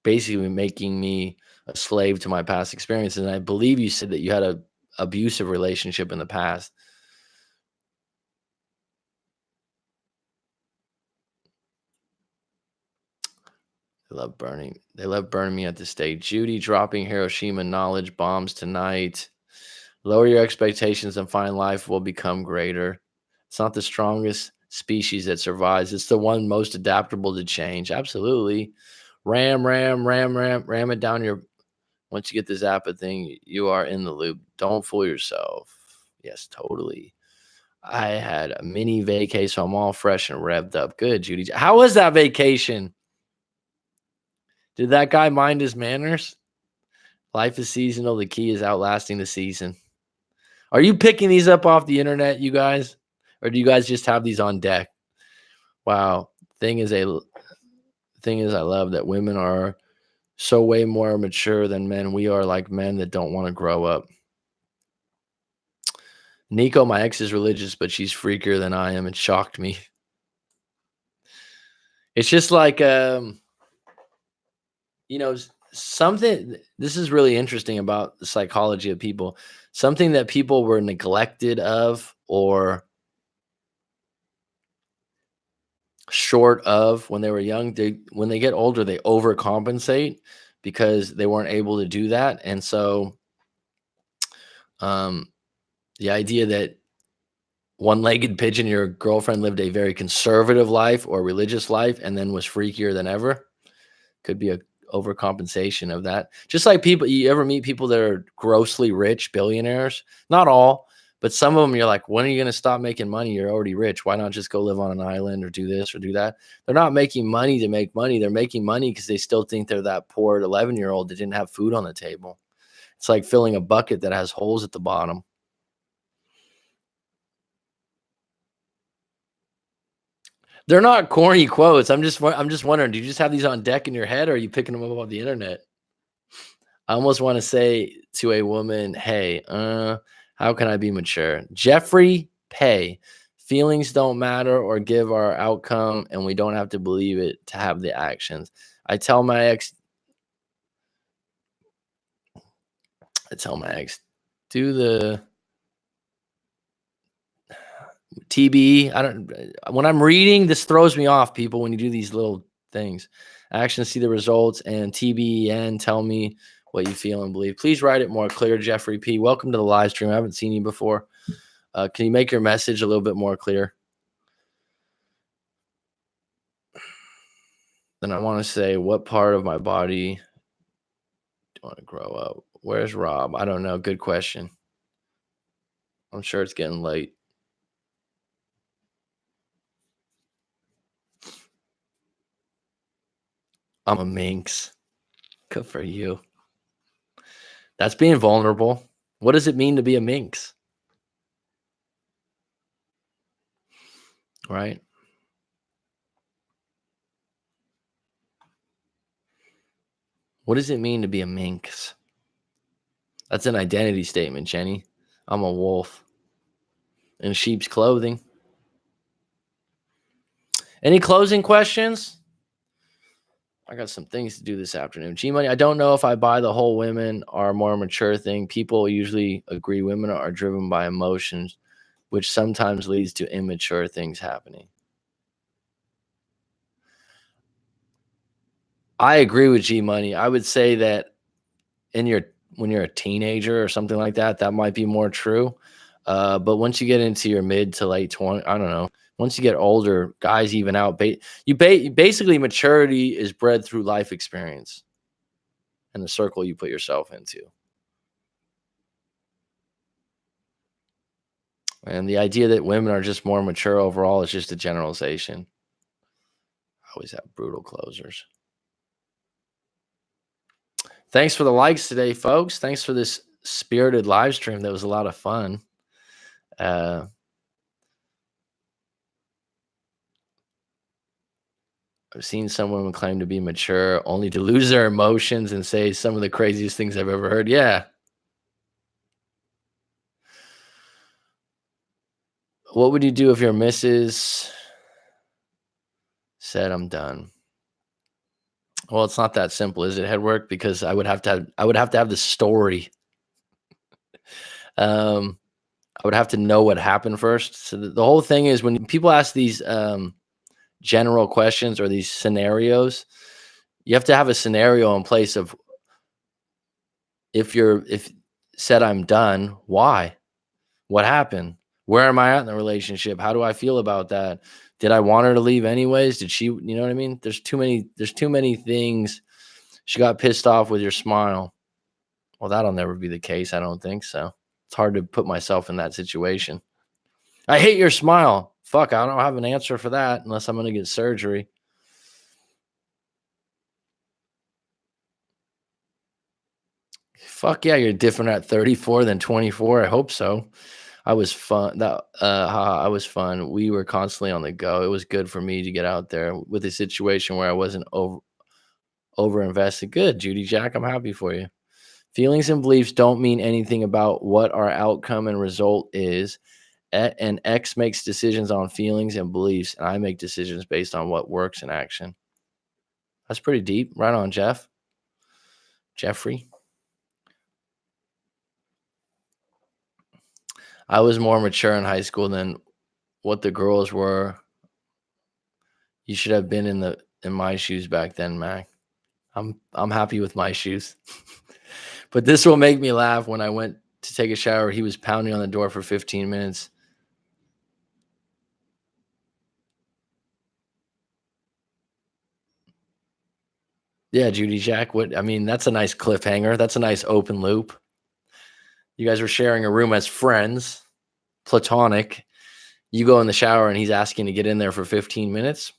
basically making me a slave to my past experiences? And I believe you said that you had a abusive relationship in the past. They love burning me at this stage. Judy, dropping Hiroshima knowledge bombs tonight. Lower your expectations and find life will become greater. It's not the strongest species that survives. It's the one most adaptable to change. Absolutely. Ram it down your. Once you get the Zappa thing, you are in the loop. Don't fool yourself. Yes, totally. I had a mini vacay, so I'm all fresh and revved up. Good, Judy. How was that vacation? Did that guy mind his manners? Life is seasonal. The key is outlasting the season. Are you picking these up off the internet, you guys? Or do you guys just have these on deck? Wow. Thing is, I love that women are so way more mature than men. We are like men that don't want to grow up. Nico, my ex is religious, but she's freakier than I am. It shocked me. It's just like, something, this is really interesting about the psychology of people. Something that people were neglected of or short of when they were young. When they get older, they overcompensate because they weren't able to do that. And so um, the idea that one-legged pigeon, your girlfriend lived a very conservative life or religious life and then was freakier than ever, could be a overcompensation of that. Just like people, you ever meet people that are grossly rich, billionaires? Not all, but some of them you're like, when are you going to stop making money? You're already rich. Why not just go live on an island or do this or do that? They're not making money to make money. They're making money because they still think they're that poor 11-year-old that didn't have food on the table. It's like filling a bucket that has holes at the bottom. They're not corny quotes. I'm just wondering, do you just have these on deck in your head, or are you picking them up off the internet? I almost want to say to a woman, "Hey, how can I be mature?" Jeffrey Pay. Feelings don't matter or give our outcome, and we don't have to believe it to have the actions. I tell my ex, I tell my ex, do the TBE. I don't. When I'm reading, this throws me off, people. When you do these little things, actions see the results, and TBEN tell me what you feel and believe. Please write it more clear, Jeffrey P. Welcome to the live stream. I haven't seen you before. Can you make your message a little bit more clear? Then I want to say, what part of my body do I want to grow up? Where's Rob? I don't know. Good question. I'm sure it's getting late. I'm a minx. Good for you. That's being vulnerable. What does it mean to be a minx? Right? What does it mean to be a minx? That's an identity statement, Jenny. I'm a wolf in sheep's clothing. Any closing questions? I got some things to do this afternoon. G Money, I don't know if I buy the whole women are more mature thing. People usually agree women are driven by emotions, which sometimes leads to immature things happening. I agree with G Money. I would say that when you're a teenager or something like that, that might be more true. But once you get into your mid to late 20, I don't know. Once you get older, guys even out. Basically, maturity is bred through life experience and the circle you put yourself into. And the idea that women are just more mature overall is just a generalization. I always have brutal closers. Thanks for the likes today, folks. Thanks for this spirited live stream. That was a lot of fun. I've seen some women claim to be mature only to lose their emotions and say some of the craziest things I've ever heard. Yeah. What would you do if your missus said, "I'm done"? Well, it's not that simple, is it, Headwork? Because I would have to have the story. I would have to know what happened first. So the whole thing is, when people ask these general questions or these scenarios, you have to have a scenario in place of, if said I'm done, why? What happened? Where am I at in the relationship? How do I feel about that? Did I want her to leave anyways? Did she, you know what I mean? There's too many things. She got pissed off with your smile. Well, that'll never be the case. I don't think so. It's hard to put myself in that situation. I hate your smile. Fuck, I don't have an answer for that unless I'm going to get surgery. Fuck yeah, you're different at 34 than 24. I hope so. I was fun. I was fun. We were constantly on the go. It was good for me to get out there with a situation where I wasn't over invested. Good, Judy Jack. I'm happy for you. Feelings and beliefs don't mean anything about what our outcome and result is. And X makes decisions on feelings and beliefs, and I make decisions based on what works in action. That's pretty deep. Right on, Jeffrey. I was more mature in high school than what the girls were. You should have been in my shoes back then, Mac. I'm happy with my shoes. But this will make me laugh. When I went to take a shower, he was pounding on the door for 15 minutes. Yeah, Judy Jack. What I mean, that's a nice cliffhanger. That's a nice open loop. You guys were sharing a room as friends, platonic. You go in the shower and he's asking to get in there for 15 minutes.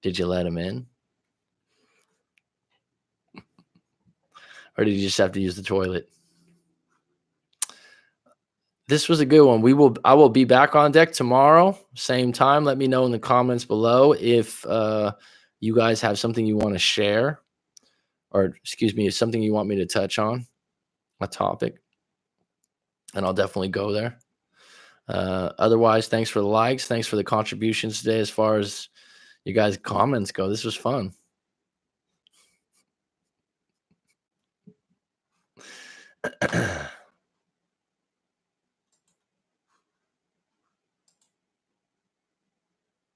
Did you let him in? Or did you just have to use the toilet? This was a good one. I will be back on deck tomorrow, same time. Let me know in the comments below if you guys have something you want to share, or excuse me, something you want me to touch on, a topic, and I'll definitely go there. Otherwise, thanks for the likes. Thanks for the contributions today as far as you guys' comments go. This was fun.